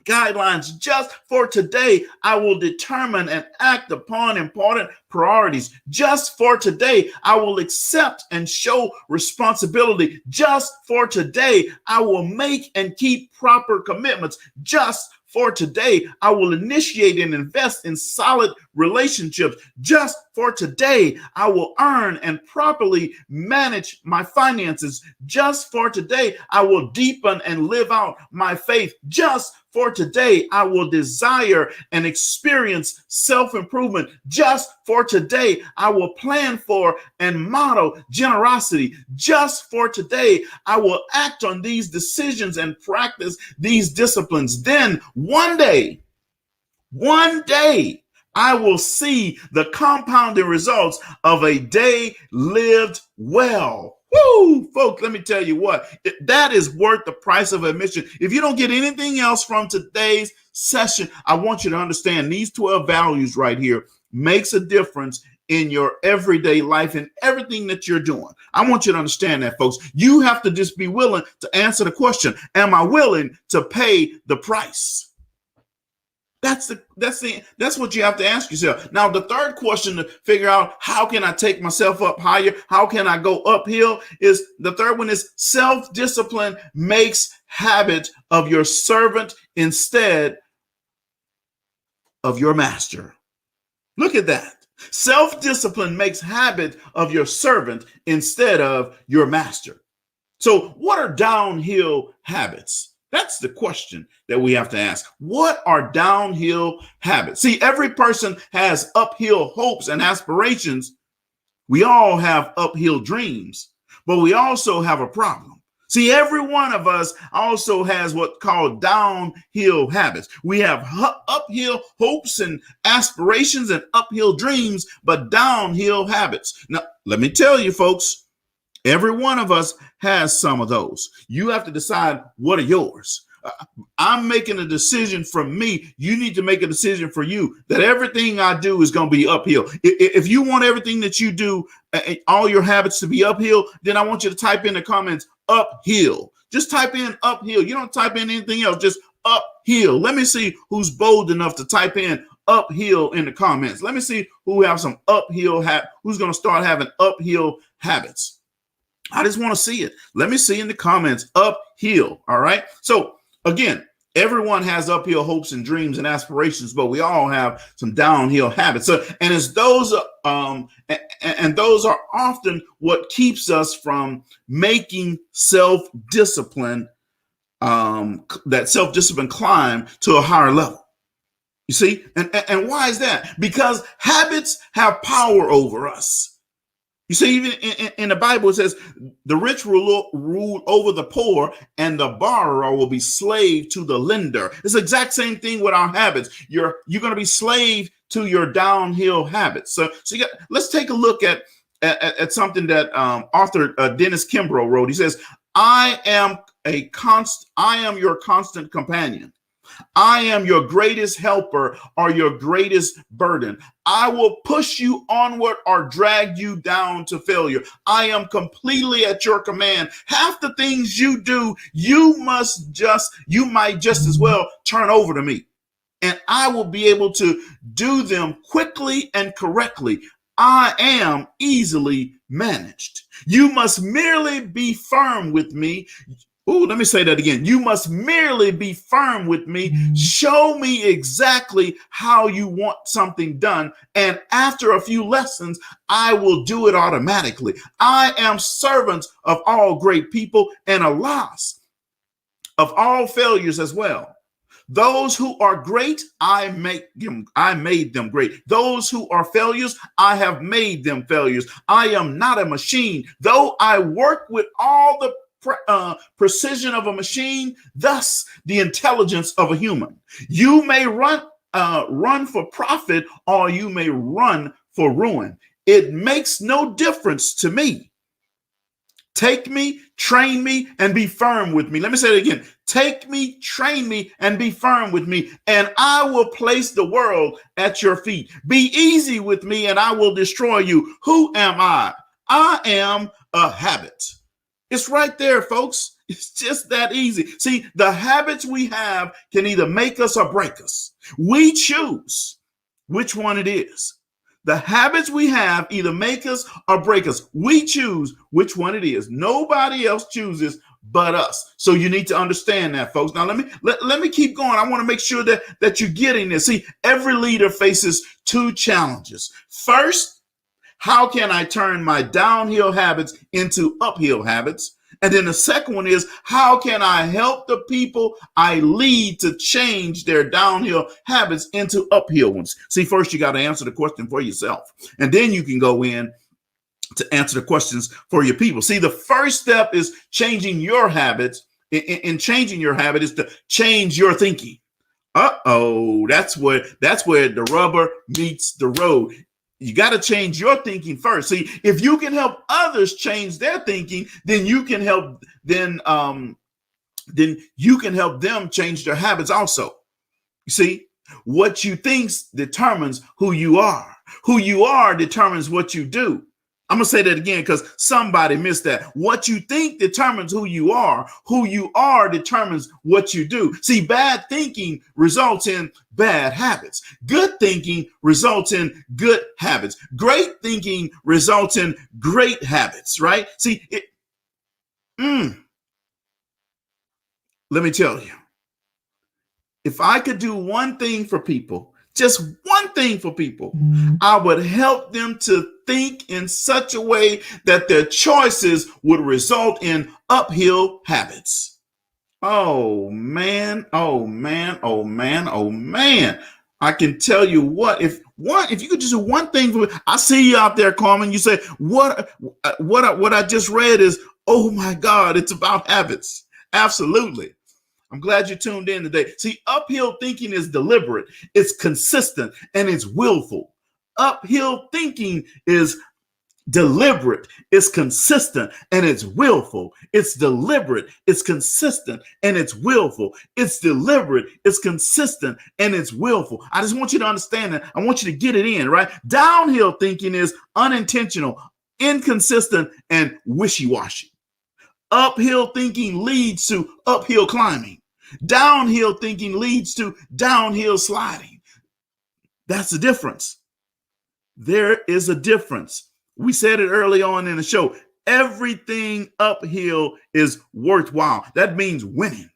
guidelines. Just for today, I will determine and act upon important priorities. Just for today, I will accept and show responsibility. Just for today, I will make and keep proper commitments. Just for today, I will initiate and invest in solid relationships. Just for today, I will earn and properly manage my finances. Just for today, I will deepen and live out my faith. Just for today, I will desire and experience self-improvement. Just for today, I will plan for and model generosity. Just for today, I will act on these decisions and practice these disciplines. Then one day, I will see the compounding results of a day lived well. Woo, folks, let me tell you what, that is worth the price of admission. If you don't get anything else from today's session, I want you to understand these 12 values right here makes a difference in your everyday life and everything that you're doing. I want you to understand that, folks. You have to just be willing to answer the question, am I willing to pay the price? That's what you have to ask yourself. Now, the third question to figure out how can I take myself up higher? How can I go uphill? Is the third one is self-discipline makes habit of your servant instead of your master. Look at that. Self-discipline makes habit of your servant instead of your master. So what are downhill habits? That's the question that we have to ask. What are downhill habits? See, every person has uphill hopes and aspirations. We all have uphill dreams, but we also have a problem. See, every one of us also has what's called downhill habits. We have uphill hopes and aspirations and uphill dreams, but downhill habits. Now, let me tell you, folks, every one of us has some of those. You have to decide what are yours. I'm making a decision for me. You need to make a decision for you that everything I do is going to be uphill. If you want everything that you do, all your habits to be uphill, then I want you to type in the comments uphill. Just type in uphill. You don't type in anything else, just uphill. Let me see who's bold enough to type in uphill in the comments. Let me see who have some uphill who's going to start having uphill habits. I just want to see it. Let me see in the comments uphill. All right. So again, everyone has uphill hopes and dreams and aspirations, but we all have some downhill habits. So, and it's those, and those are often what keeps us from making self-discipline, that self-discipline climb to a higher level. You see, and why is that? Because habits have power over us. You see, even in the Bible, it says the rich rule over the poor, and the borrower will be slave to the lender. It's the exact same thing with our habits. You're going to be slave to your downhill habits. So let's take a look at something that author Dennis Kimbrough wrote. He says, I am your constant companion. I am your greatest helper or your greatest burden. I will push you onward or drag you down to failure. I am completely at your command. Half the things you do, you might just as well turn over to me. And I will be able to do them quickly and correctly. I am easily managed. You must merely be firm with me. Oh, let me say that again. You must merely be firm with me. Show me exactly how you want something done. And after a few lessons, I will do it automatically. I am servant of all great people and alas, of all failures as well. Those who are great, I made them great. Those who are failures, I have made them failures. I am not a machine. Though I work with all the precision of a machine, thus the intelligence of a human. You may run for profit, or you may run for ruin. It makes no difference to me. Take me, train me, and be firm with me. Let me say it again. Take me, train me, and be firm with me, and I will place the world at your feet. Be easy with me, and I will destroy you. Who am I? I am a habit. It's right there, folks. It's just that easy. See, the habits we have can either make us or break us. We choose which one it is. The habits we have either make us or break us. We choose which one it is. Nobody else chooses but us. So you need to understand that, folks. Now, let me keep going. I want to make sure that you're getting this. See, every leader faces two challenges. First, how can I turn my downhill habits into uphill habits? And then the second one is, how can I help the people I lead to change their downhill habits into uphill ones? See, first you got to answer the question for yourself, and then you can go in to answer the questions for your people. See, the first step is changing your habits. In changing your habit is to change your thinking. That's where the rubber meets the road. You got to change your thinking first. See, if you can help others change their thinking, then you can help them change their habits also. You see, what you think determines who you are. Who you are determines what you do. I'm going to say that again because somebody missed that. What you think determines who you are. Who you are determines what you do. See, bad thinking results in bad habits. Good thinking results in good habits. Great thinking results in great habits, right? See, let me tell you, if I could do one thing for people, just one thing for people, I would help them to think in such a way that their choices would result in uphill habits. Oh man. I can tell you if you could just do one thing for me. I see you out there, Carmen. You say, what I just read is, oh my God, it's about habits. Absolutely. I'm glad you tuned in today. See, uphill thinking is deliberate, it's consistent, and it's willful. Uphill thinking is deliberate, it's consistent, and it's willful. It's deliberate, it's consistent, and it's willful. It's deliberate, it's consistent, and it's willful. I just want you to understand that. I want you to get it in, right? Downhill thinking is unintentional, inconsistent, and wishy-washy. Uphill thinking leads to uphill climbing. Downhill thinking leads to downhill sliding. That's the difference. There is a difference. We said it early on in the show. Everything uphill is worthwhile. That means winning.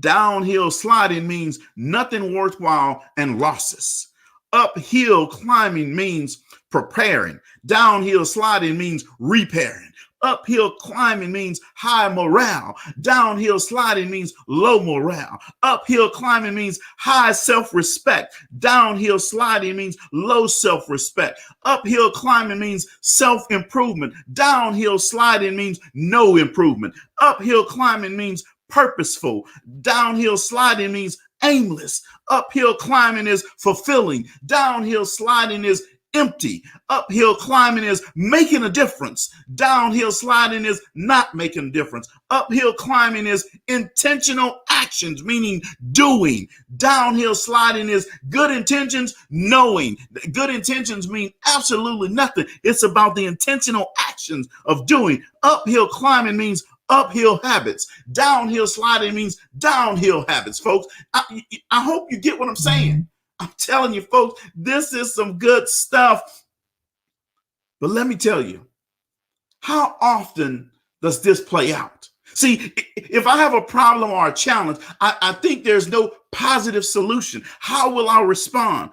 Downhill sliding means nothing worthwhile and losses. Uphill climbing means preparing. Downhill sliding means repairing. Uphill climbing means high morale. Downhill sliding means low morale. Uphill climbing means high self-respect. Downhill sliding means low self-respect. Uphill climbing means self-improvement. Downhill sliding means no improvement. Uphill climbing means purposeful. Downhill sliding means aimless. Uphill climbing is fulfilling. Downhill sliding is empty. Uphill climbing is making a difference. Downhill sliding is not making a difference. Uphill climbing is intentional actions, meaning doing. Downhill sliding is good intentions, knowing. Good intentions mean absolutely nothing. It's about the intentional actions of doing. Uphill climbing means uphill habits. Downhill sliding means downhill habits, folks. I hope you get what I'm saying. I'm telling you, folks, this is some good stuff. But let me tell you, how often does this play out? See, if I have a problem or a challenge, I think there's no positive solution. How will I respond?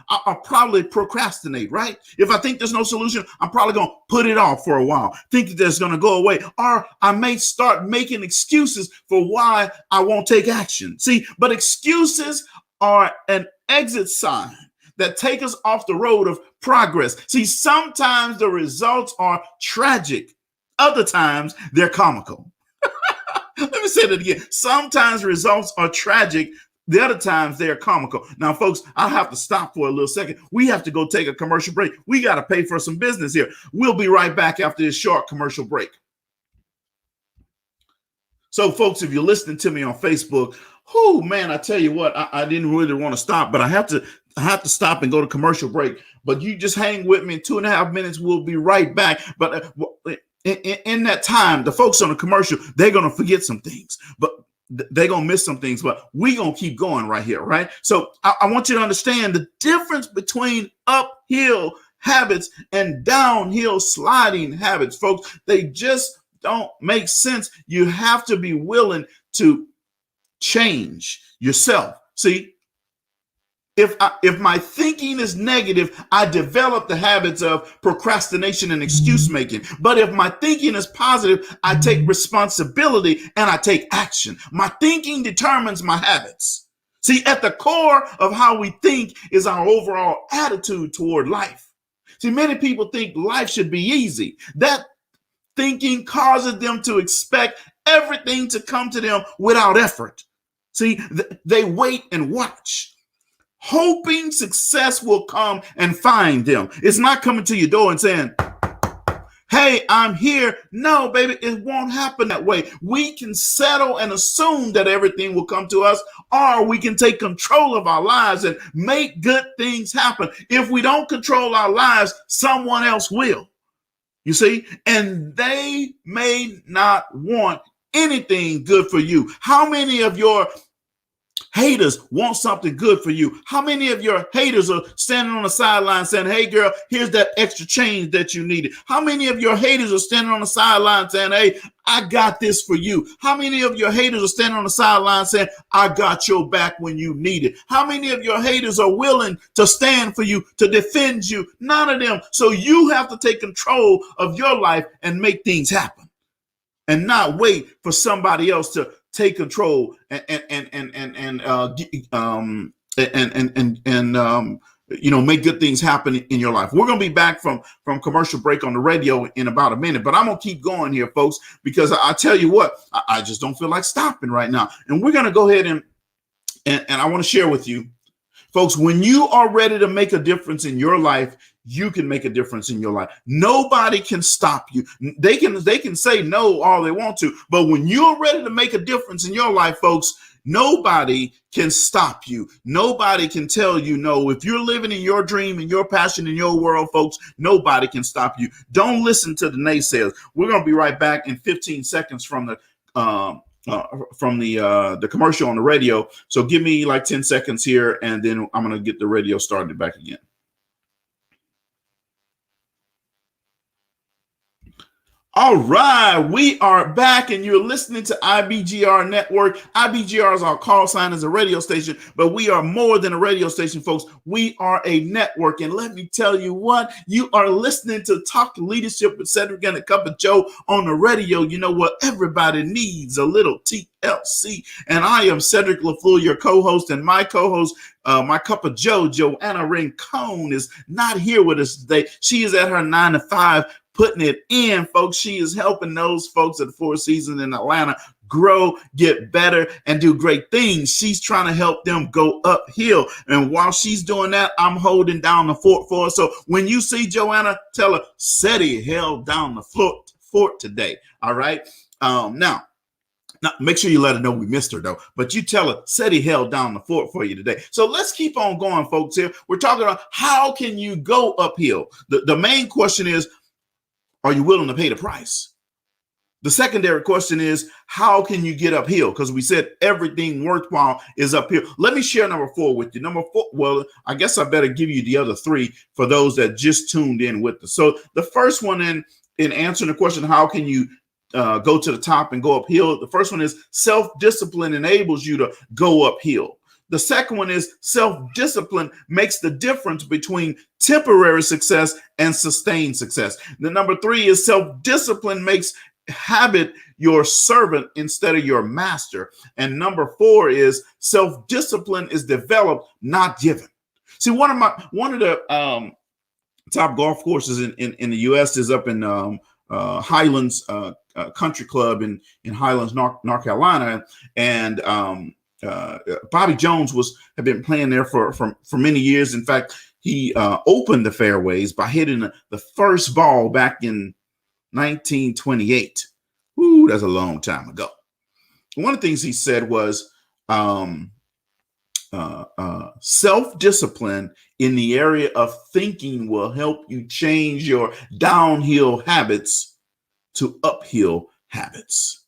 I'll probably procrastinate, right? If I think there's no solution, I'm probably going to put it off for a while, think that it's going to go away. Or I may start making excuses for why I won't take action. See, but excuses are an exit sign that take us off the road of progress. See, sometimes the results are tragic. Other times they're comical. Let me say that again. Sometimes results are tragic. The other times they're comical. Now, folks, I'll have to stop for a little second. We have to go take a commercial break. We got to pay for some business here. We'll be right back after this short commercial break. So, folks, if you're listening to me on Facebook, oh man, I tell you what, I didn't really want to stop, but I have to stop and go to commercial break. But you just hang with me in 2.5 minutes. We'll be right back. But in that time, the folks on the commercial, they're going to forget some things, but they're going to miss some things, but we're going to keep going right here, right? So I want you to understand the difference between uphill habits and downhill sliding habits, folks. They just don't make sense. You have to be willing to change yourself. See, if my thinking is negative, I develop the habits of procrastination and excuse making. But if my thinking is positive, I take responsibility and I take action. My thinking determines my habits. See, at the core of how we think is our overall attitude toward life. See, many people think life should be easy. That thinking causes them to expect everything to come to them without effort. See, they wait and watch, hoping success will come and find them. It's not coming to your door and saying, hey, I'm here. No, baby, it won't happen that way. We can settle and assume that everything will come to us, or we can take control of our lives and make good things happen. If we don't control our lives, someone else will. You see, and they may not want anything good for you. How many of your haters want something good for you? How many of your haters are standing on the sideline saying, hey, girl, here's that extra change that you needed? How many of your haters are standing on the sideline saying, hey, I got this for you? How many of your haters are standing on the sideline saying, I got your back when you need it? How many of your haters are willing to stand for you, to defend you? None of them. So you have to take control of your life and make things happen, and not wait for somebody else to take control and make good things happen in your life. We're going to be back from commercial break on the radio in about a minute, but I'm going to keep going here, folks, because I tell you what, I just don't feel like stopping right now. And we're going to go ahead and I want to share with you, folks, when you are ready to make a difference in your life, you can make a difference in your life. Nobody can stop you. They can say no all they want to, but when you're ready to make a difference in your life, folks, nobody can stop you. Nobody can tell you no. If you're living in your dream and your passion in your world, folks, nobody can stop you. Don't listen to the naysayers. We're going to be right back in 15 seconds from the commercial on the radio. So give me like 10 seconds here, and then I'm going to get the radio started back again. All right, we are back, and you're listening to IBGR Network. IBGR is our call sign as a radio station, but we are more than a radio station, folks. We are a network, and let me tell you what, you are listening to Talk Leadership with Cedrick and a Cuppa Joe on the radio. You know what? Everybody needs a little TLC, and I am Cedrick LaFleur, your co-host, and my co-host, my Cuppa Joe, Joanna Rincon, is not here with us today. She is at her 9 to 5 putting it in, folks. She is helping those folks at the Four Seasons in Atlanta grow, get better, and do great things. She's trying to help them go uphill. And while she's doing that, I'm holding down the fort for her. So when you see Joanna, tell her, Cedrick held down the fort today. All right. Now, make sure you let her know we missed her, though. But you tell her, Cedrick held down the fort for you today. So let's keep on going, folks, here. We're talking about how can you go uphill? The main question is, are you willing to pay the price? The secondary question is, how can you get uphill? Because we said everything worthwhile is uphill. Let me share number 4 with you. Number 4, well, I guess I better give you the other 3 for those that just tuned in with us. So the first one in answering the question, how can you go to the top and go uphill? The first one is self-discipline enables you to go uphill. The second one is self-discipline makes the difference between temporary success and sustained success. The number 3 is self-discipline makes habit your servant instead of your master. And number 4 is self-discipline is developed, not given. See, one of the top golf courses in the U.S. is up in Highlands Country Club in Highlands, North Carolina, and Bobby Jones had been playing there for many years. In fact, he opened the fairways by hitting the first ball back in 1928. Ooh, that's a long time ago. One of the things he said was self-discipline in the area of thinking will help you change your downhill habits to uphill habits.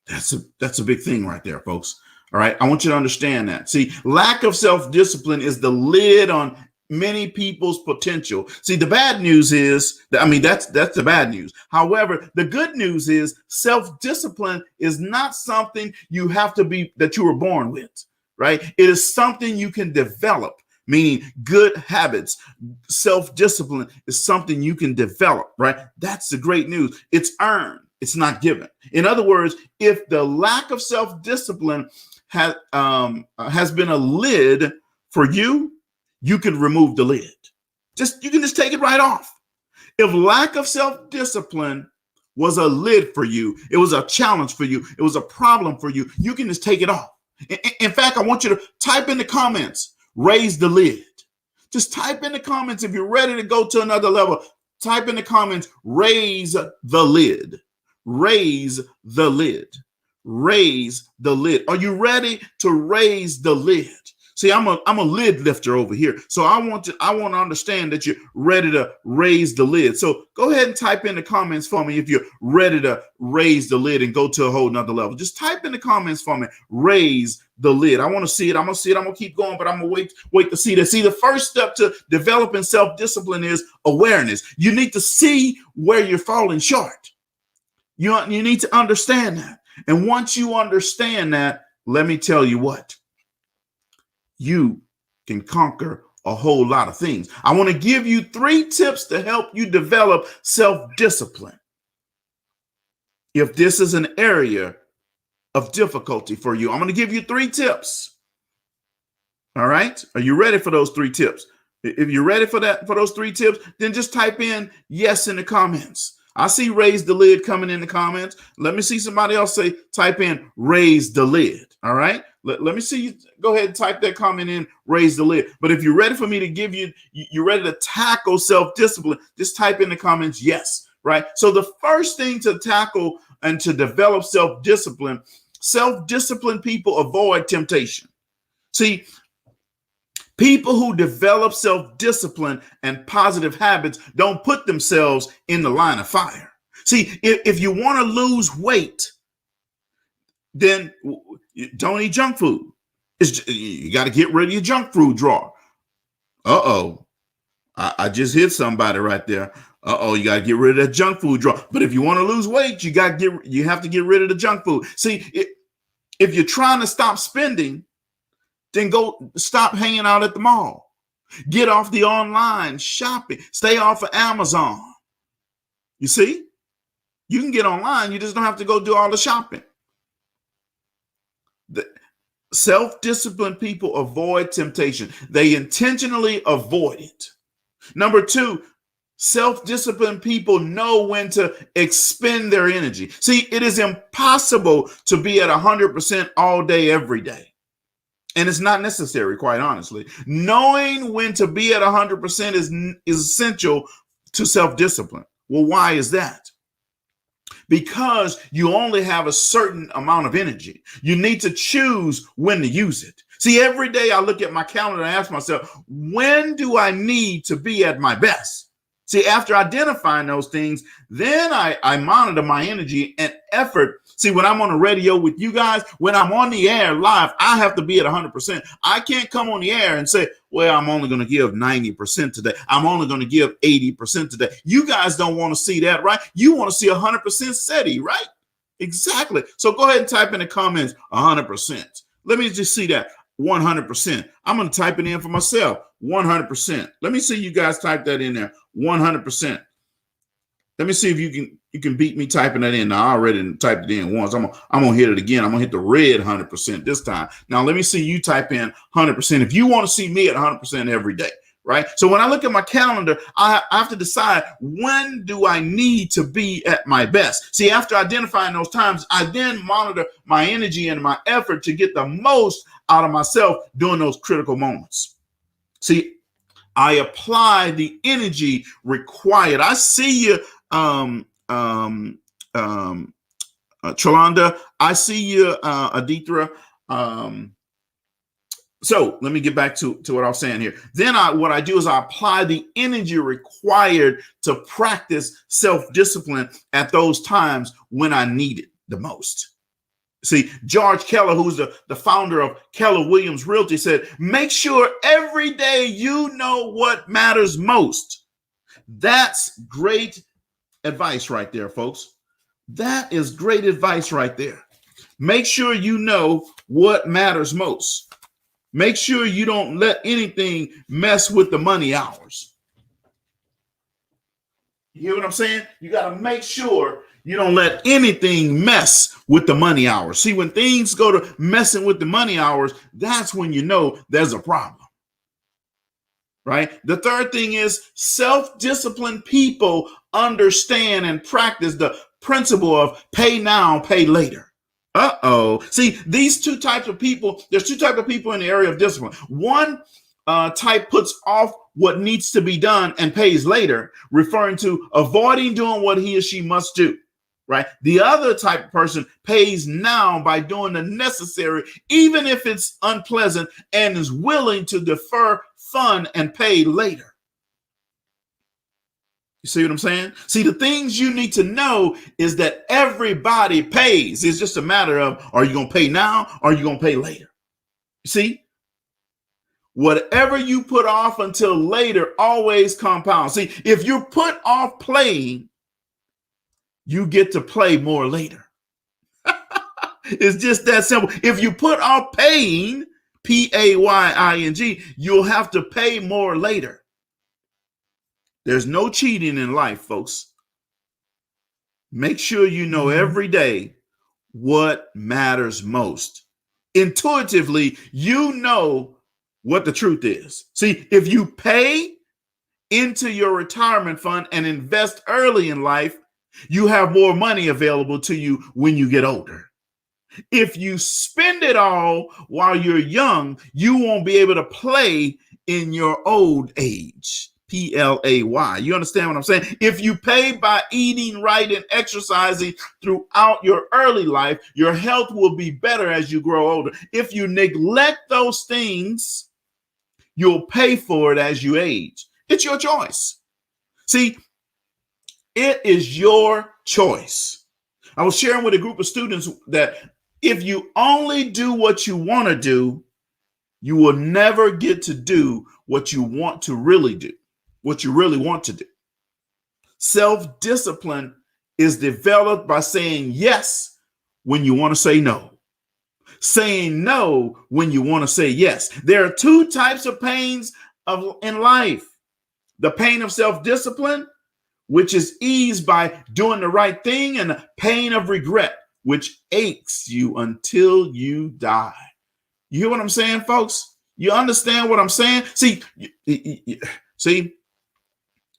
That's a big thing right there, folks. All right. I want you to understand that. See, lack of self-discipline is the lid on many people's potential. See, the bad news is that's the bad news. However, the good news is self-discipline is not something that you were born with, right? It is something you can develop, meaning good habits. Self-discipline is something you can develop, right? That's the great news. It's earned. It's not given. In other words, if the lack of self-discipline has been a lid for you, you can remove the lid. You can just take it right off. If lack of self-discipline was a lid for you, it was a challenge for you, it was a problem for you, you can just take it off. In fact, I want you to type in the comments, raise the lid. Just type in the comments if you're ready to go to another level. Type in the comments, raise the lid. Raise the lid. Raise the lid. Are you ready to raise the lid? See, I'm a lid lifter over here. So I want to understand that you're ready to raise the lid. So go ahead and type in the comments for me if you're ready to raise the lid and go to a whole nother level. Just type in the comments for me, raise the lid. I want to see it. I'm going to see it. I'm going to keep going, but I'm going to wait to see that. See, the first step to developing self-discipline is awareness. You need to see where you're falling short. You need to understand that. And once you understand that, let me tell you what. You can conquer a whole lot of things. I want to give you 3 tips to help you develop self-discipline. If this is an area of difficulty for you, I'm going to give you 3 tips. All right. Are you ready for those 3 tips? If you're ready for those 3 tips, then just type in yes in the comments. I see raise the lid coming in the comments. Let me see somebody else type in raise the lid. All right. Let me see you go ahead and type that comment in, raise the lid. But if you're ready for me to give you're ready to tackle self-discipline, just type in the comments, yes, right? So the first thing to tackle and to develop self-discipline people avoid temptation. See, people who develop self-discipline and positive habits don't put themselves in the line of fire. See, if you want to lose weight, then don't eat junk food. You got to get rid of your junk food drawer. Uh-oh. I just hit somebody right there. Uh-oh, you got to get rid of that junk food drawer. But if you want to lose weight, you have to get rid of the junk food. See, if you're trying to stop spending, then go stop hanging out at the mall. Get off the online shopping. Stay off of Amazon. You see? You can get online. You just don't have to go do all the shopping. The self-disciplined people avoid temptation. They intentionally avoid it. Number 2, Self-disciplined people know when to expend their energy. See, it is impossible to be at 100% all day, every day. And it's not necessary, quite honestly. Knowing when to be at 100% is essential to self-discipline. Well, why is that? Because you only have a certain amount of energy. You need to choose when to use it. See, every day I look at my calendar and ask myself, when do I need to be at my best? See, after identifying those things, then I monitor my energy and effort. See, when I'm on the radio with you guys, when I'm on the air live, I have to be at 100%. I can't come on the air and say, well, I'm only going to give 90% today. I'm only going to give 80% today. You guys don't want to see that, right? You want to see 100% steady, right? Exactly. So go ahead and type in the comments 100%. Let me just see that. 100%. I'm going to type it in for myself. 100%. Let me see you guys type that in there. 100%. Let me see if you can beat me typing that in. Now, I already typed it in once. I'm gonna hit it again. I'm gonna hit the red 100% this time. Now let me see you type in 100%. If you want to see me at 100% every day, right? So when I look at my calendar, I have to decide, when do I need to be at my best? See, after identifying those times, I then monitor my energy and my effort to get the most out of myself during those critical moments. See, I apply the energy required. I see you, Chalanda. I see you, Adithra. So let me get back to what I was saying here. Then what I do is I apply the energy required to practice self-discipline at those times when I need it the most. See, George Keller, who's the founder of Keller Williams Realty, said, make sure every day you know what matters most. That's great advice right there, folks. That is great advice right there. Make sure you know what matters most. Make sure you don't let anything mess with the money hours. You hear what I'm saying? You got to make sure you don't let anything mess with the money hours. See, when things go to messing with the money hours, that's when you know there's a problem. Right? The third thing is, self-disciplined people understand and practice the principle of pay now, pay later. See, these two types of people, there's two types of people in the area of discipline. One type puts off what needs to be done and pays later, referring to avoiding doing what he or she must do. Right? The other type of person pays now by doing the necessary, even if it's unpleasant, and is willing to defer fun and pay later. You see what I'm saying? See, the things you need to know is that everybody pays. It's just a matter of, are you going to pay now or are you going to pay later? You see? Whatever you put off until later always compounds. See, if you put off playing, you get to play more later. It's just that simple. If you put off paying, P-A-Y-I-N-G, you'll have to pay more later. There's no cheating in life, folks. Make sure you know every day what matters most. Intuitively, you know what the truth is. See, if you pay into your retirement fund and invest early in life, you have more money available to you when you get older. If you spend it all while you're young, you won't be able to play in your old age. P-L-A-Y. You understand what I'm saying? If you pay by eating right and exercising throughout your early life, your health will be better as you grow older. If you neglect those things, you'll pay for it as you age. It's your choice. See, it is your choice. I was sharing with a group of students that if you only do what you want to do, you will never get to do what you want to really do, what you really want to do. Self-discipline is developed by saying yes when you want to say no, saying no when you want to say yes. There are two types of pains in life. The pain of self-discipline, which is eased by doing the right thing, and the pain of regret, which aches you until you die. You hear what I'm saying, folks? You understand what I'm saying? See,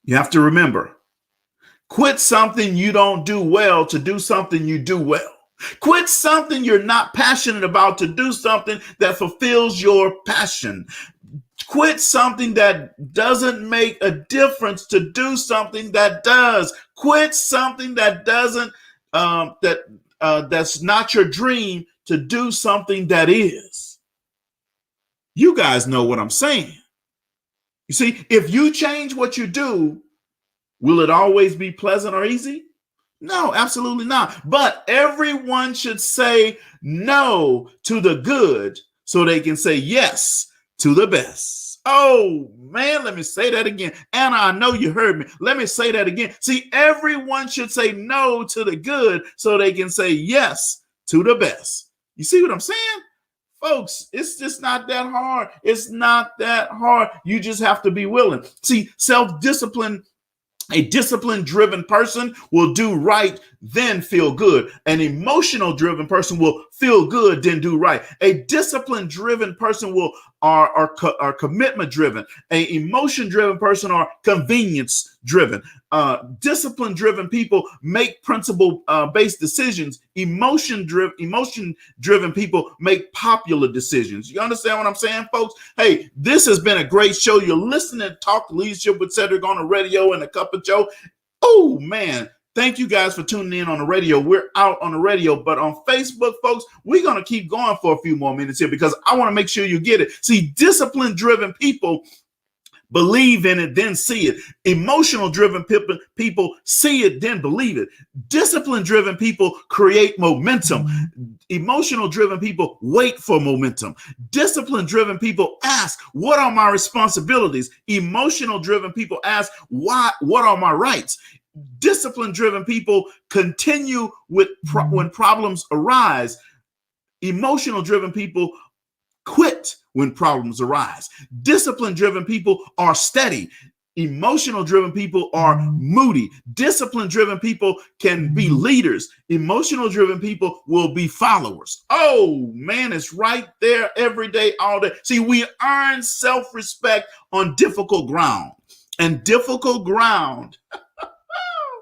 You have to remember, quit something you don't do well to do something you do well. Quit something you're not passionate about to do something that fulfills your passion. Quit something that doesn't make a difference to do something that does. Quit something that doesn't, that's not your dream to do something that is. You guys know what I'm saying. You see, if you change what you do, will it always be pleasant or easy? No, absolutely not. But everyone should say no to the good so they can say yes to the best. Oh, man, let me say that again. Anna, I know you heard me. Let me say that again. See, everyone should say no to the good so they can say yes to the best. You see what I'm saying? Folks, it's just not that hard. It's not that hard. You just have to be willing. See, self-discipline. A discipline-driven person will do right, then feel good. An emotional-driven person will feel good, then do right. A discipline-driven person are commitment-driven. A emotion-driven person are convenience-driven. Discipline-driven people make principle-based decisions. Emotion-driven people make popular decisions. You understand what I'm saying, folks? Hey, this has been a great show. You're listening to Talk Leadership with Cedrick on the radio and the Cuppa Show. Oh, man. Thank you guys for tuning in on the radio. We're out on the radio, but on Facebook, folks, we're going to keep going for a few more minutes here because I want to make sure you get it. See, discipline-driven people believe in it, then see it. Emotional-driven people see it, then believe it. Discipline-driven people create momentum. Emotional-driven people wait for momentum. Discipline-driven people ask, what are my responsibilities? Emotional-driven people ask, what are my rights? Discipline-driven people continue with when problems arise. Emotional-driven people quit when problems arise. Discipline-driven people are steady. Emotional-driven people are moody. Discipline-driven people can be leaders. Emotional-driven people will be followers. Oh, man, it's right there every day, all day. See, we earn self-respect on difficult ground. And difficult ground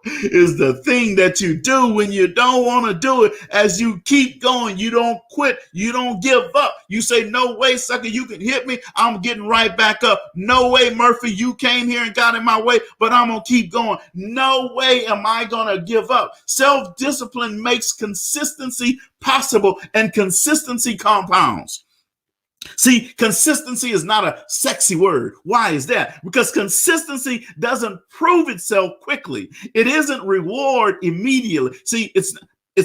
is the thing that you do when you don't want to do it. As you keep going, you don't quit, you don't give up. You say, no way, sucker, you can hit me, I'm getting right back up. No way, Murphy, you came here and got in my way, but I'm going to keep going. No way am I going to give up. Self-discipline makes consistency possible, and consistency compounds. See, consistency is not a sexy word. Why is that? Because consistency doesn't prove itself quickly. It isn't reward immediately. See, it's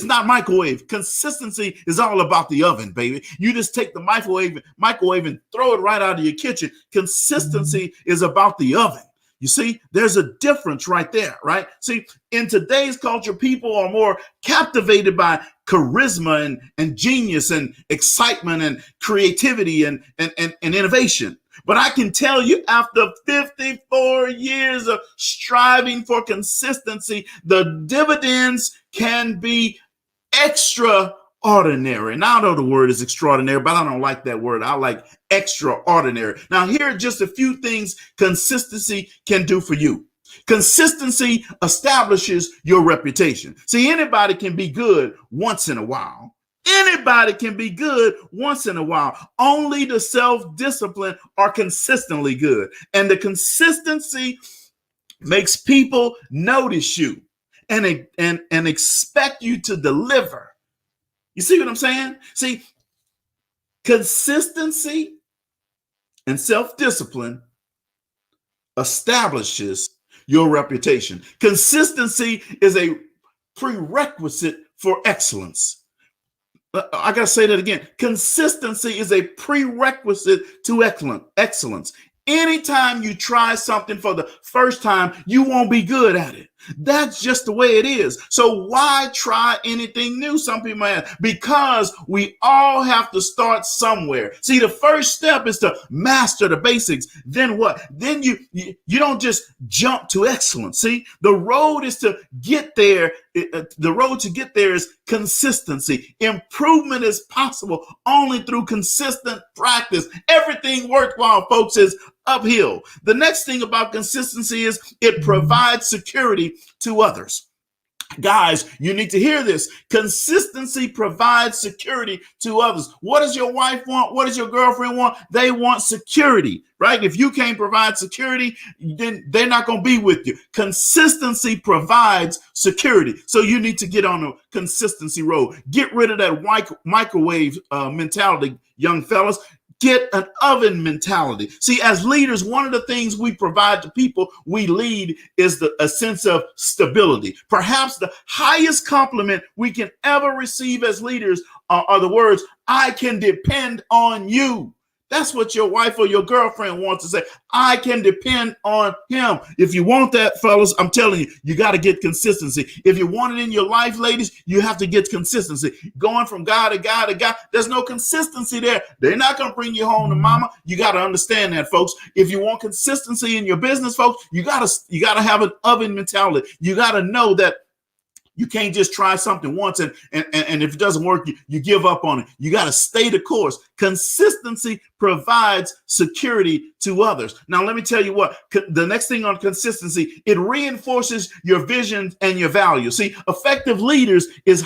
not microwave. Consistency is all about the oven, baby. You just take the microwave and throw it right out of your kitchen. Consistency is about the oven. You see, there's a difference right there, right? See, in today's culture, people are more captivated by charisma and genius and excitement and creativity and innovation. But I can tell you, after 54 years of striving for consistency, the dividends can be extraordinary. Now I know the word is extraordinary, but I don't like that word. I like extraordinary. Now, here are just a few things consistency can do for you. Consistency establishes your reputation. See, anybody can be good once in a while. Anybody can be good once in a while. Only the self-discipline are consistently good. And the consistency makes people notice you and expect you to deliver. You see what I'm saying? See, consistency and self-discipline establishes your reputation. Consistency is a prerequisite for excellence. I got to say that again. Consistency is a prerequisite to excellence. Anytime you try something for the first time, you won't be good at it. That's just the way it is. So why try anything new? Some people might ask, because we all have to start somewhere. See, the first step is to master the basics. Then what? Then you don't just jump to excellence. See, the road is to get there. The road to get there is consistency. Improvement is possible only through consistent practice. Everything worthwhile, folks, is uphill. The next thing about consistency is it provides security to others. Guys, you need to hear this. Consistency provides security to others. What does your wife want? What does your girlfriend want? They want security, right? If you can't provide security, then they're not going to be with you. Consistency provides security. So you need to get on a consistency road. Get rid of that microwave mentality, young fellas. Get an oven mentality. See, as leaders, one of the things we provide to people we lead is a sense of stability. Perhaps the highest compliment we can ever receive as leaders are the words, "I can depend on you." That's what your wife or your girlfriend wants to say. I can depend on him. If you want that, fellas, I'm telling you, you got to get consistency. If you want it in your life, ladies, you have to get consistency. Going from guy to guy to guy, there's no consistency there. They're not going to bring you home to mama. You got to understand that, folks. If you want consistency in your business, folks, you got to have an oven mentality. You got to know that you can't just try something once and if it doesn't work, you give up on it. You got to stay the course. Consistency provides security to others. Now, let me tell you what, the next thing on consistency, it reinforces your vision and your value. See, effective leadership is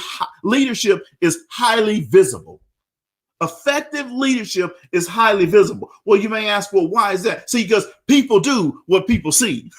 highly visible. Effective leadership is highly visible. Well, you may ask, well, why is that? See, because people do what people see.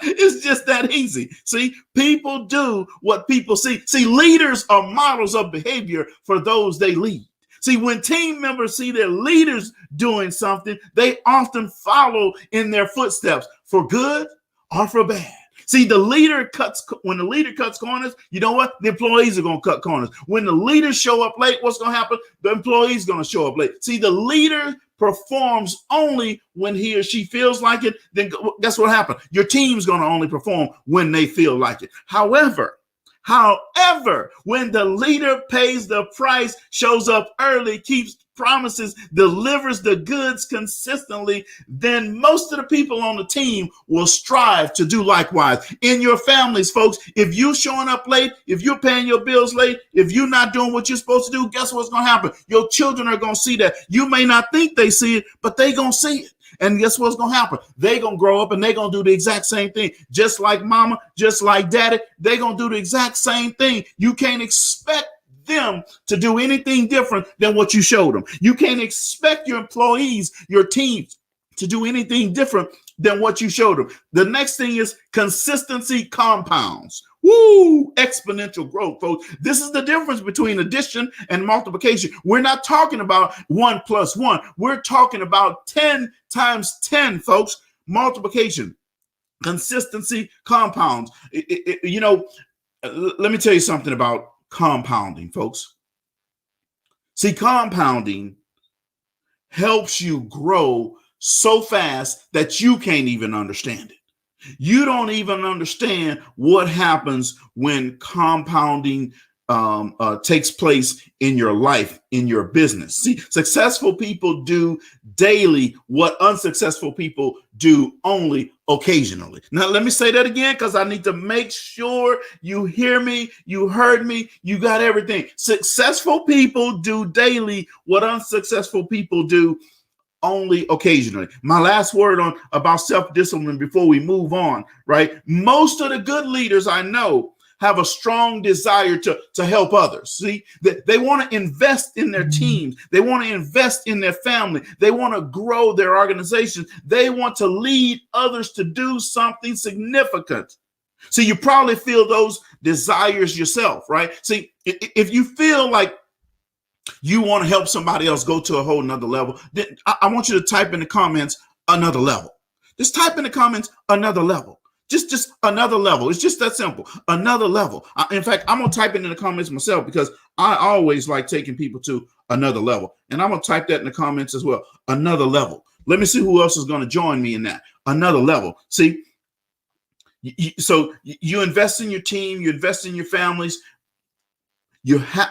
It's just that easy. See, people do what people see. See, leaders are models of behavior for those they lead. See, when team members see their leaders doing something, they often follow in their footsteps for good or for bad. See, when the leader cuts corners, you know what? The employees are going to cut corners. When the leaders show up late, what's going to happen? The employees are going to show up late. See, the leader performs only when he or she feels like it. Then guess what happened? Your team's going to only perform when they feel like it. However, when the leader pays the price, shows up early, keeps promises, delivers the goods consistently, then most of the people on the team will strive to do likewise. In your families, folks, if you're showing up late, if you're paying your bills late, if you're not doing what you're supposed to do, guess what's going to happen? Your children are going to see that. You may not think they see it, but they're going to see it. And guess what's going to happen? They're going to grow up and they're going to do the exact same thing. Just like mama, just like daddy, they're going to do the exact same thing. You can't expect them to do anything different than what you showed them. You can't expect your employees, your teams to do anything different than what you showed them. The next thing is consistency compounds. Woo! Exponential growth, folks. This is the difference between addition and multiplication. We're not talking about 1 + 1. We're talking about 10 times 10, folks. Multiplication. Consistency compounds. Let me tell you something about compounding, folks. See, compounding helps you grow so fast that you can't even understand it. You don't even understand what happens when compounding takes place in your life, in your business. See, successful people do daily what unsuccessful people do only occasionally. Now, let me say that again because I need to make sure you hear me, you heard me, you got everything. Successful people do daily what unsuccessful people do only occasionally. My last word about self-discipline before we move on, right? Most of the good leaders I know have a strong desire to help others. See, they want to invest in their teams. They want to invest in their family. They want to grow their organization. They want to lead others to do something significant. So you probably feel those desires yourself, right? See, if you feel like you want to help somebody else go to a whole nother level, then I want you to type in the comments, another level. Just type in the comments, another level. Just another level. It's just that simple. Another level. In fact, I'm going to type it in the comments myself because I always like taking people to another level. And I'm going to type that in the comments as well. Another level. Let me see who else is going to join me in that. Another level. See, so you invest in your team, you invest in your families.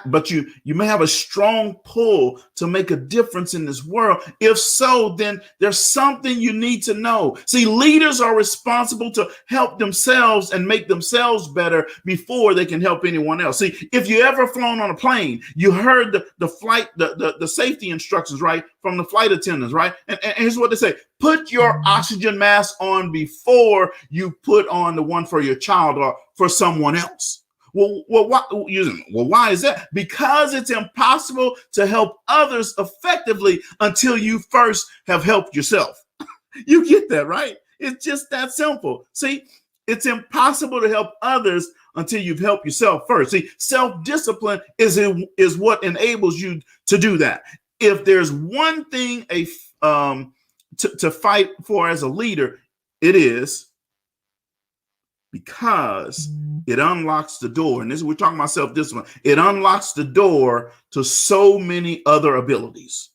but you may have a strong pull to make a difference in this world. If so, then there's something you need to know. See, leaders are responsible to help themselves and make themselves better before they can help anyone else. See, if you ever flown on a plane, you heard the flight, the safety instructions, right, from the flight attendants, right? And here's what they say: put your oxygen mask on before you put on the one for your child or for someone else. Well, why is that? Because it's impossible to help others effectively until you first have helped yourself. You get that, right? It's just that simple. See, it's impossible to help others until you've helped yourself first. See, self-discipline is what enables you to do that. If there's one thing to fight for as a leader, it is because it unlocks the door. And this we're talking about self-discipline. It unlocks the door to so many other abilities.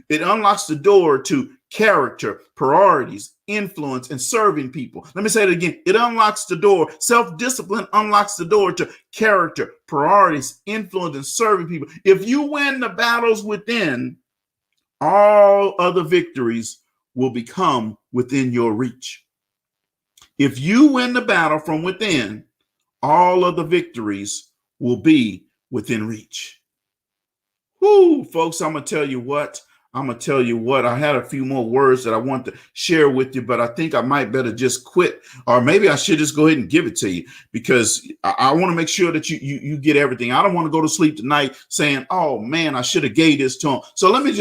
It unlocks the door to character, priorities, influence, and serving people. Let me say it again. It unlocks the door. Self-discipline unlocks the door to character, priorities, influence, and serving people. If you win the battles within, all other victories will become within your reach. If you win the battle from within, all of the victories will be within reach. Whoo, folks, I'm going to tell you what. I had a few more words that I want to share with you, but I think I might better just quit, or maybe I should just go ahead and give it to you, because I want to make sure that you get everything. I don't want to go to sleep tonight saying, oh man, I should have gave this to him. So let me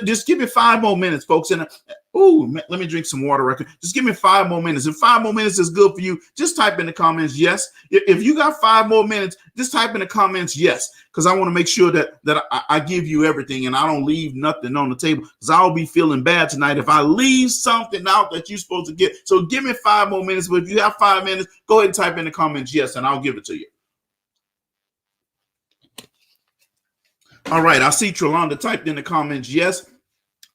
just give me 5 more minutes, folks. And let me drink some water. Just give me 5 more minutes. If 5 more minutes is good for you, just type in the comments yes. If you got 5 more minutes, just type in the comments yes, because I want to make sure that I give you everything and I don't leave nothing on the table, because I'll be feeling bad tonight if I leave something out that you're supposed to get. So give me 5 more minutes. But if you have 5 minutes, go ahead and type in the comments yes, and I'll give it to you. All right. I see Trelonda typed in the comments yes.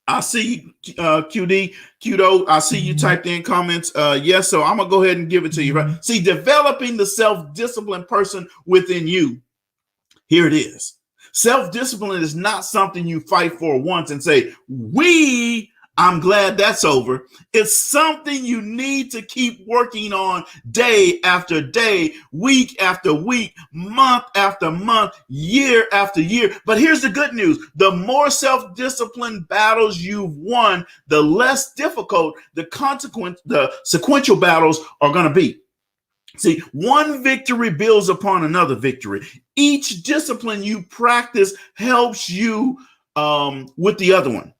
I see Qdo. I see you typed in comments. Yes. So I'm going to go ahead and give it to you. Right. See, developing the self-disciplined person within you. Here it is. Self-discipline is not something you fight for once and say, I'm glad that's over. It's something you need to keep working on day after day, week after week, month after month, year after year. But here's the good news. The more self-discipline battles you've won, the less difficult the sequential battles are going to be. See, one victory builds upon another victory. Each discipline you practice helps you with the other one.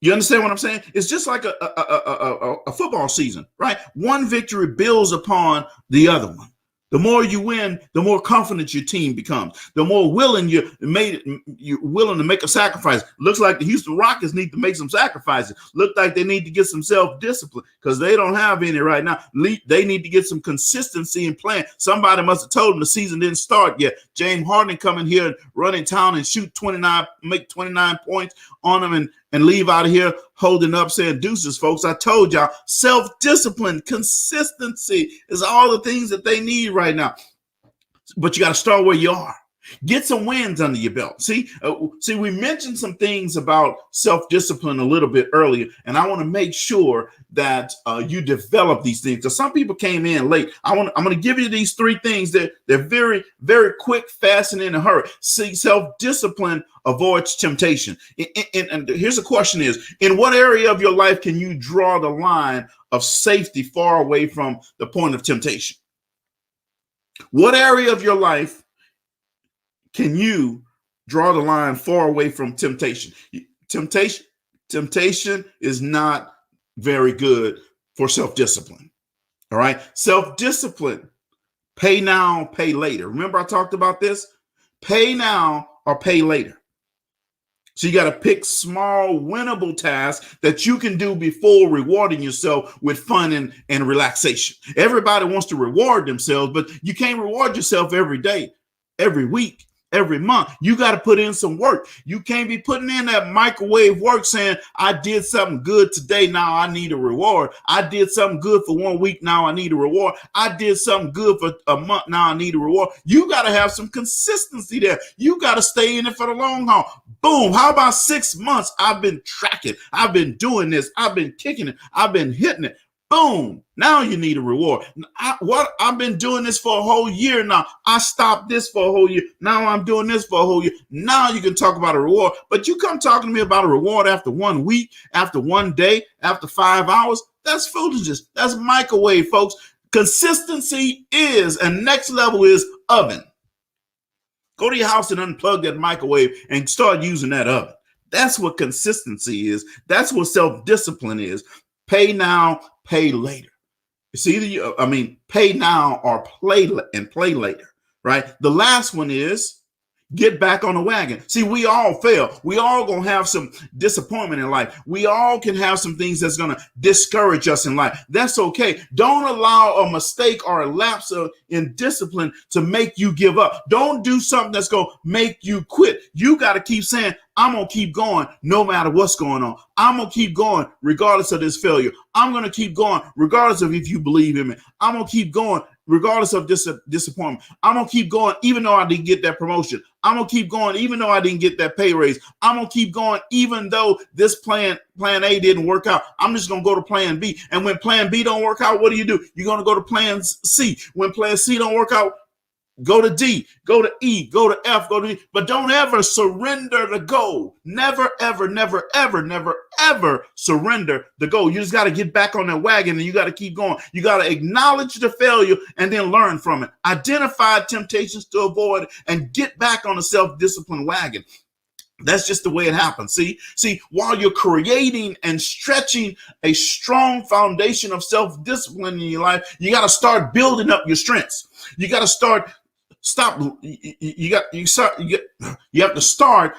You understand what I'm saying? It's just like a football season, right? One victory builds upon the other one. The more you win, the more confident your team becomes. The more willing you're willing to make a sacrifice. Looks like the Houston Rockets need to make some sacrifices. Look like they need to get some self-discipline, because they don't have any right now. They need to get some consistency in playing. Somebody must have told them the season didn't start yet. James Harden come in here and run in town and shoot 29, make 29 points on them and leave out of here holding up saying deuces, folks. I told y'all, self-discipline, consistency is all the things that they need right now. But you got to start where you are. Get some wins under your belt. See, we mentioned some things about self-discipline a little bit earlier, and I want to make sure that you develop these things. So some people came in late. I'm going to give you these 3 things that they're very, very quick, fast, and in a hurry. See, self-discipline avoids temptation. And here's the question is, in what area of your life can you draw the line of safety far away from the point of temptation? What area of your life can you draw the line far away from temptation? Temptation is not very good for self-discipline. All right. Self-discipline, pay now, pay later. Remember I talked about this? Pay now or pay later. So you got to pick small, winnable tasks that you can do before rewarding yourself with fun and relaxation. Everybody wants to reward themselves, but you can't reward yourself every day, every week, Every month, you got to put in some work. You can't be putting in that microwave work saying, I did something good today, now I need a reward. I did something good for 1 week, now I need a reward. I did something good for a month, now I need a reward. You got to have some consistency there. You got to stay in it for the long haul. Boom. How about 6 months? I've been tracking. I've been doing this. I've been kicking it. I've been hitting it. Boom. Now you need a reward. I've been doing this for a whole year now. I stopped this for a whole year. Now I'm doing this for a whole year. Now you can talk about a reward. But you come talking to me about a reward after 1 week, after 1 day, after 5 hours. That's foolishness. That's microwave, folks. Consistency is, and next level is oven. Go to your house and unplug that microwave and start using that oven. That's what consistency is. That's what self-discipline is. Pay now, pay later. It's either pay now or play later, right? The last one is get back on the wagon. See, we all fail. We all gonna have some disappointment in life. We all can have some things that's gonna discourage us in life. That's okay. Don't allow a mistake or a lapse in discipline to make you give up. Don't do something that's gonna make you quit. You got to keep saying, I'm going to keep going no matter what's going on. I'm going to keep going regardless of this failure. I'm going to keep going regardless of if you believe in me. I'm going to keep going regardless of this disappointment. I'm going to keep going even though I didn't get that promotion. I'm going to keep going even though I didn't get that pay raise. I'm going to keep going even though this plan A didn't work out. I'm just going to go to plan B. And when plan B don't work out, what do? You're going to go to plan C. When plan C don't work out, go to D, go to E, go to F, go to E, but don't ever surrender the goal. Never, ever, never, ever, never, ever surrender the goal. You just got to get back on that wagon and you got to keep going. You got to acknowledge the failure and then learn from it. Identify temptations to avoid and get back on the self-discipline wagon. That's just the way it happens. See, while you're creating and stretching a strong foundation of self-discipline in your life, you got to start building up your strengths. You got to you have to start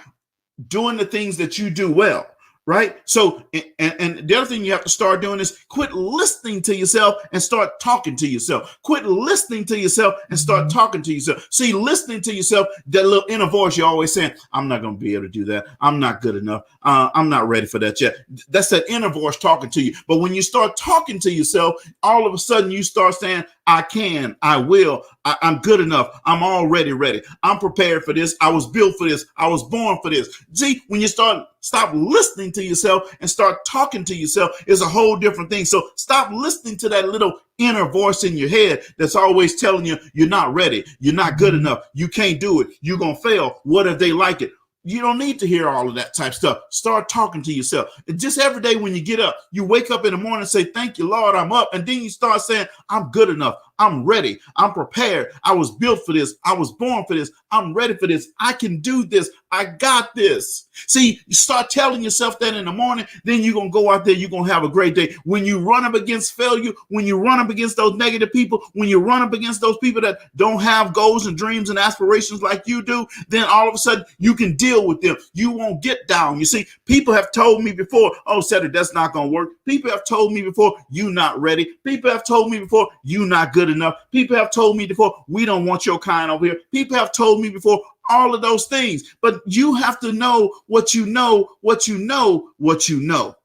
doing the things that you do well, right? So, and the other thing you have to start doing is quit listening to yourself and start talking to yourself. Quit listening to yourself and start talking to yourself. See, listening to yourself, that little inner voice you're always saying, I'm not going to be able to do that. I'm not good enough. I'm not ready for that yet. That's that inner voice talking to you. But when you start talking to yourself, all of a sudden you start saying, I can, I will, I'm good enough. I'm already ready. I'm prepared for this. I was built for this. I was born for this. See, when you stop listening to yourself and start talking to yourself, is a whole different thing. So stop listening to that little inner voice in your head that's always telling you you're not ready. You're not good enough. You can't do it. You're going to fail. What if they like it? You don't need to hear all of that type stuff. Start talking to yourself. And just every day when you get up, you wake up in the morning and say, thank you, Lord, I'm up. And then you start saying, I'm good enough. I'm ready. I'm prepared. I was built for this. I was born for this. I'm ready for this. I can do this. I got this. See, you start telling yourself that in the morning, then you're going to go out there. You're going to have a great day. When you run up against failure, when you run up against those negative people, when you run up against those people that don't have goals and dreams and aspirations like you do, then all of a sudden you can deal with them. You won't get down. You see, people have told me before, oh, Cedrick, that's not going to work. People have told me before, you not ready. People have told me before, you not good enough. People have told me before, we don't want your kind over here. People have told me before, all of those things. But you have to know what you know, what you know, what you know.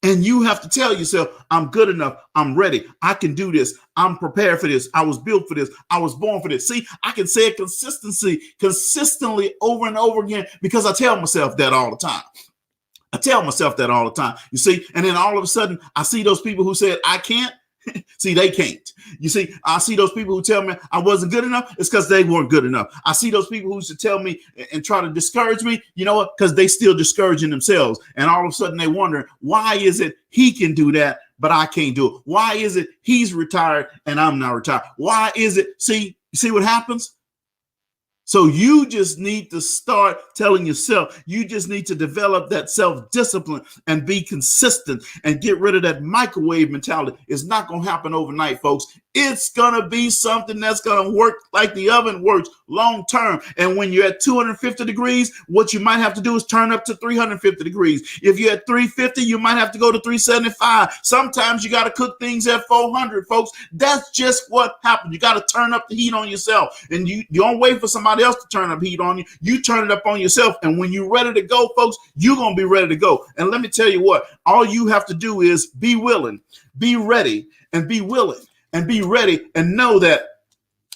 And you have to tell yourself, I'm good enough. I'm ready. I can do this. I'm prepared for this. I was built for this. I was born for this. See, I can say it consistently over and over again because I tell myself that all the time. I tell myself that all the time. You see, and then all of a sudden I see those people who said, I can't. See, they can't. You see, I see those people who tell me I wasn't good enough. It's because they weren't good enough. I see those people who should tell me and try to discourage me. You know what? Because they still discouraging themselves. And all of a sudden they wonder, why is it he can do that, but I can't do it? Why is it he's retired and I'm not retired? Why is it? See what happens? So you just need to start telling yourself, you just need to develop that self-discipline and be consistent and get rid of that microwave mentality. It's not going to happen overnight, folks. It's going to be something that's going to work like the oven works long term. And when you're at 250 degrees, what you might have to do is turn up to 350 degrees. If you're at 350, you might have to go to 375. Sometimes you got to cook things at 400, folks. That's just what happens. You got to turn up the heat on yourself. And you don't wait for somebody nobody else to turn up heat on you. You turn it up on yourself. And when you're ready to go, folks, you're going to be ready to go. And let me tell you what, all you have to do is be willing, be ready, and be willing, and be ready, and know that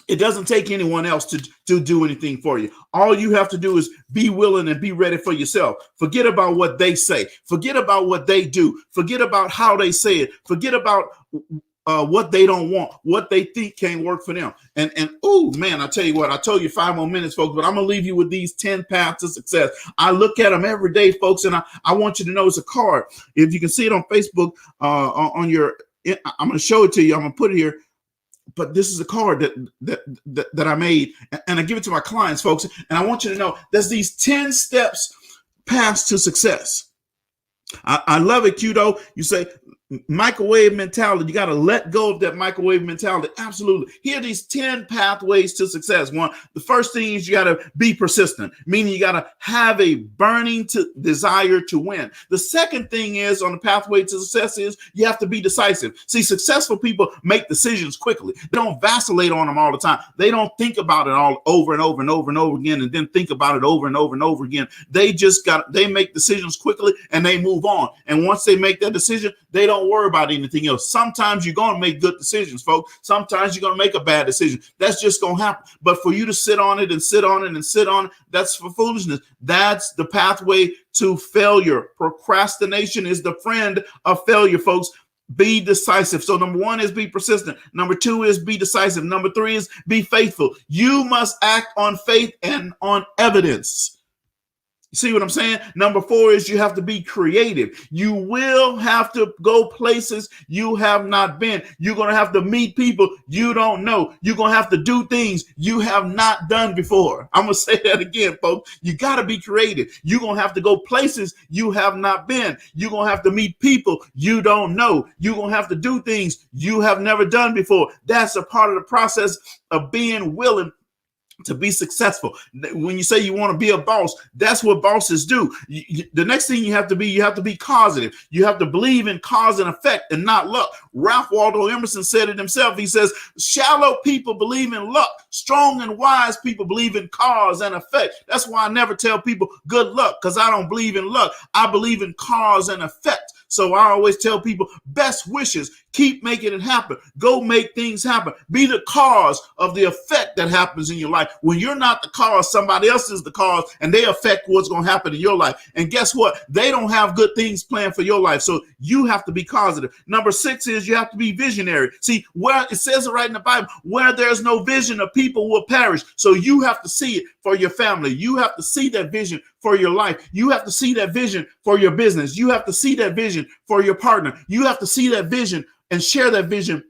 it doesn't take anyone else to do anything for you. All you have to do is be willing and be ready for yourself. Forget about what they say. Forget about what they do. Forget about how they say it. Forget about what they don't want, what they think can't work for them. And oh man, I tell you what, I told you 5 more minutes, folks, but I'm gonna leave you with these 10 paths to success. I look at them every day, folks, and I want you to know it's a card. If you can see it on Facebook, on your, I'm gonna show it to you. I'm gonna put it here. But this is a card that I made, and I give it to my clients, folks. And I want you to know there's these 10 steps, paths to success. I love it, Kudo. You say microwave mentality. You got to let go of that microwave mentality. Absolutely. Here are these 10 pathways to success. One, the first thing is you got to be persistent, meaning you got to have a burning desire to win. The second thing is on the pathway to success is you have to be decisive. See, successful people make decisions quickly. They don't vacillate on them all the time. They don't think about it all over and over and over and over again, and then think about it over and over and over again. They make decisions quickly and they move on. And once they make that decision, they don't worry about anything else. Sometimes you're going to make good decisions, folks. Sometimes you're going to make a bad decision. That's just going to happen. But for you to sit on it and sit on it and sit on it, that's for foolishness. That's the pathway to failure. Procrastination is the friend of failure, folks. Be decisive. So number 1 is be persistent. Number 2 is be decisive. Number 3 is be faithful. You must act on faith and on evidence. See what I'm saying? Number 4 is you have to be creative. You will have to go places you have not been. You're going to have to meet people you don't know. You're going to have to do things you have not done before. I'm going to say that again, folks. You got to be creative. You're going to have to go places you have not been. You're going to have to meet people you don't know. You're going to have to do things you have never done before. That's a part of the process of being willing to be successful. When you say you want to be a boss, that's what bosses do. The next thing you have to be causative. You have to believe in cause and effect and not luck. Ralph Waldo Emerson said it himself. He says, shallow people believe in luck. Strong and wise people believe in cause and effect. That's why I never tell people good luck, because I don't believe in luck. I believe in cause and effect. So I always tell people best wishes. Keep making it happen. Go make things happen. Be the cause of the effect that happens in your life. When you're not the cause, somebody else is the cause, and they affect what's going to happen in your life. And guess what? They don't have good things planned for your life. So you have to be causative. Number 6 is you have to be visionary. See, where it says it right in the Bible, where there's no vision, the people will perish. So you have to see it for your family. You have to see that vision for your life. You have to see that vision for your business. You have to see that vision for your partner. You have to see that vision and share that vision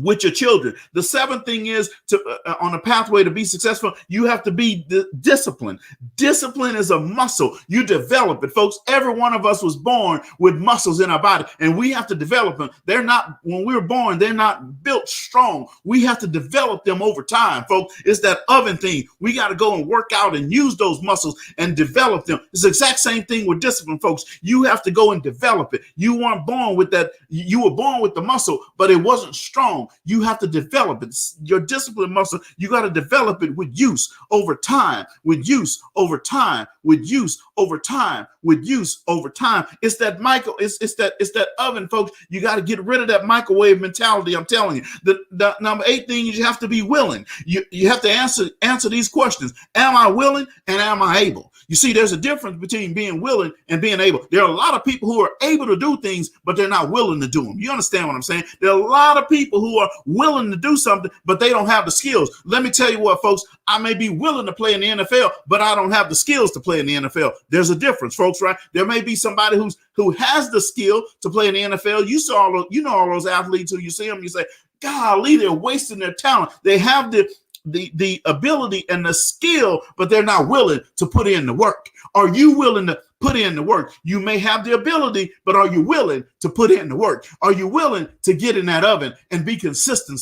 with your children. The 7th thing is to on a pathway to be successful, you have to be disciplined. Discipline is a muscle. You develop it, folks. Every one of us was born with muscles in our body, and we have to develop them. They're not, when we were born, they're not built strong. We have to develop them over time, folks. It's that oven thing. We got to go and work out and use those muscles and develop them. It's the exact same thing with discipline, folks. You have to go and develop it. You weren't born with that. You were born with the muscle, but it wasn't strong. You have to develop it. Your discipline muscle, you got to develop it with use over time, with use over time, with use over time, with use over time. It's that it's that oven, folks. You got to get rid of that microwave mentality. I'm telling you. The number 8 thing is you have to be willing. You have to answer these questions. Am I willing and am I able? You see, there's a difference between being willing and being able. There are a lot of people who are able to do things, but they're not willing to do them. You understand what I'm saying? There are a lot of people who are willing to do something, but they don't have the skills. Let me tell you what, folks, I may be willing to play in the NFL, but I don't have the skills to play in the NFL. There's a difference, folks, right? There may be somebody who has the skill to play in the NFL. You know all those athletes who you see them, you say, golly, they're wasting their talent. They have the ability and the skill, but they're not willing to put in the work. Are you willing to put in the work? You may have the ability, but are you willing to put in the work? Are you willing to get in that oven and be consistent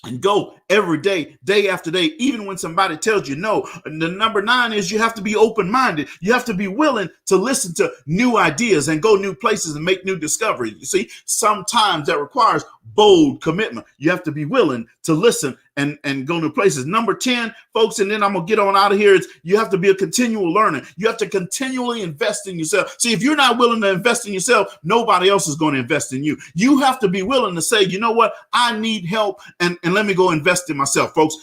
and go every day, day after day, even when somebody tells you no? And the number 9 is you have to be open-minded. You have to be willing to listen to new ideas and go new places and make new discoveries. You see, sometimes that requires bold commitment. You have to be willing to listen and go to places. Number 10, folks, and then I'm going to get on out of here, is you have to be a continual learner. You have to continually invest in yourself. See, if you're not willing to invest in yourself, nobody else is going to invest in you. You have to be willing to say, you know what, I need help, and let me go invest in myself, folks.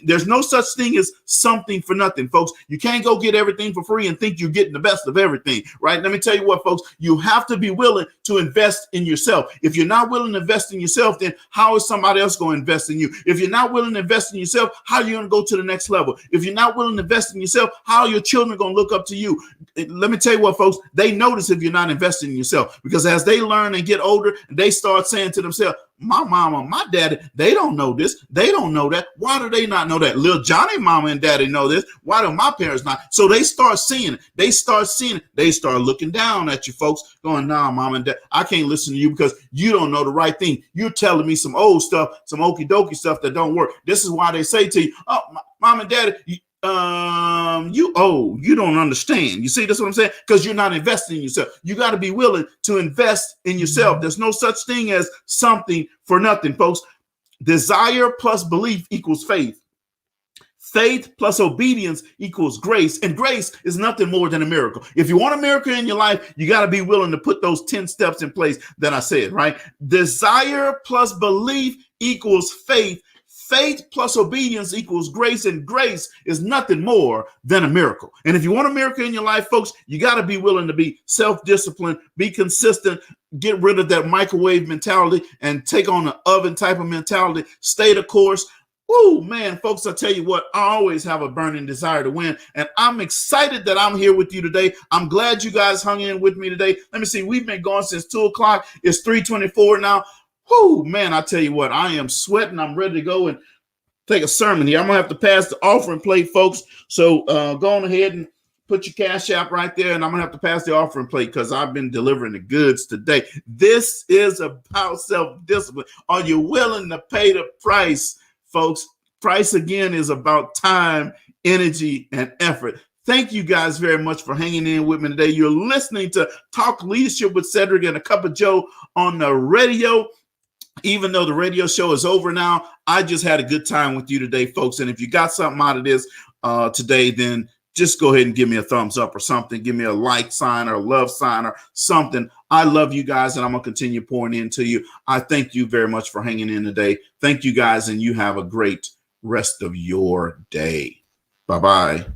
There's no such thing as something for nothing, folks. You can't go get everything for free and think you're getting the best of everything, right? Let me tell you what, folks, you have to be willing to invest in yourself. If you're not willing to invest in yourself, then how is somebody else going to invest in you? If you're not willing to invest in yourself, how are you going to go to the next level? If you're not willing to invest in yourself, how are your children going to look up to you? Let me tell you what, folks, they notice if you're not investing in yourself, because as they learn and get older, they start saying to themselves, my mama, my daddy, they don't know this. They don't know that. Why do they not know that? Little Johnny mama and daddy know this. Why do my parents not? So they start seeing it. They start seeing it. They start looking down at you, folks, going, nah, mom and dad, I can't listen to you because you don't know the right thing. You're telling me some old stuff, some okie dokie stuff that don't work. This is why they say to you, oh, mom and daddy, you don't understand. You see, that's what I'm saying, because you're not investing in yourself. You got to be willing to invest in yourself. There's no such thing as something for nothing, folks. Desire plus belief equals faith. Faith plus obedience equals grace, and grace is nothing more than a miracle. If you want a miracle in your life, you got to be willing to put those 10 steps in place that I said, right? Desire plus belief equals faith. Faith plus obedience equals grace, and grace is nothing more than a miracle. And if you want a miracle in your life, folks, you got to be willing to be self-disciplined, be consistent, get rid of that microwave mentality and take on an oven type of mentality, stay the course. Oh, man, folks, I tell you what, I always have a burning desire to win, and I'm excited that I'm here with you today. I'm glad you guys hung in with me today. Let me see. We've been going since 2 o'clock. It's 3:24 now. Whoo, man, I tell you what, I am sweating. I'm ready to go and take a sermon here. I'm going to have to pass the offering plate, folks. So go on ahead and put your Cash App right there, and I'm going to have to pass the offering plate because I've been delivering the goods today. This is about self-discipline. Are you willing to pay the price, folks? Price, again, is about time, energy, and effort. Thank you guys very much for hanging in with me today. You're listening to Talk Leadership with Cedrick and a Cuppa Joe on the radio. Even though the radio show is over now, I just had a good time with you today, folks. And if you got something out of this today, then just go ahead and give me a thumbs up or something. Give me a like sign or a love sign or something. I love you guys, and I'm going to continue pouring into you. I thank you very much for hanging in today. Thank you guys, and you have a great rest of your day. Bye-bye.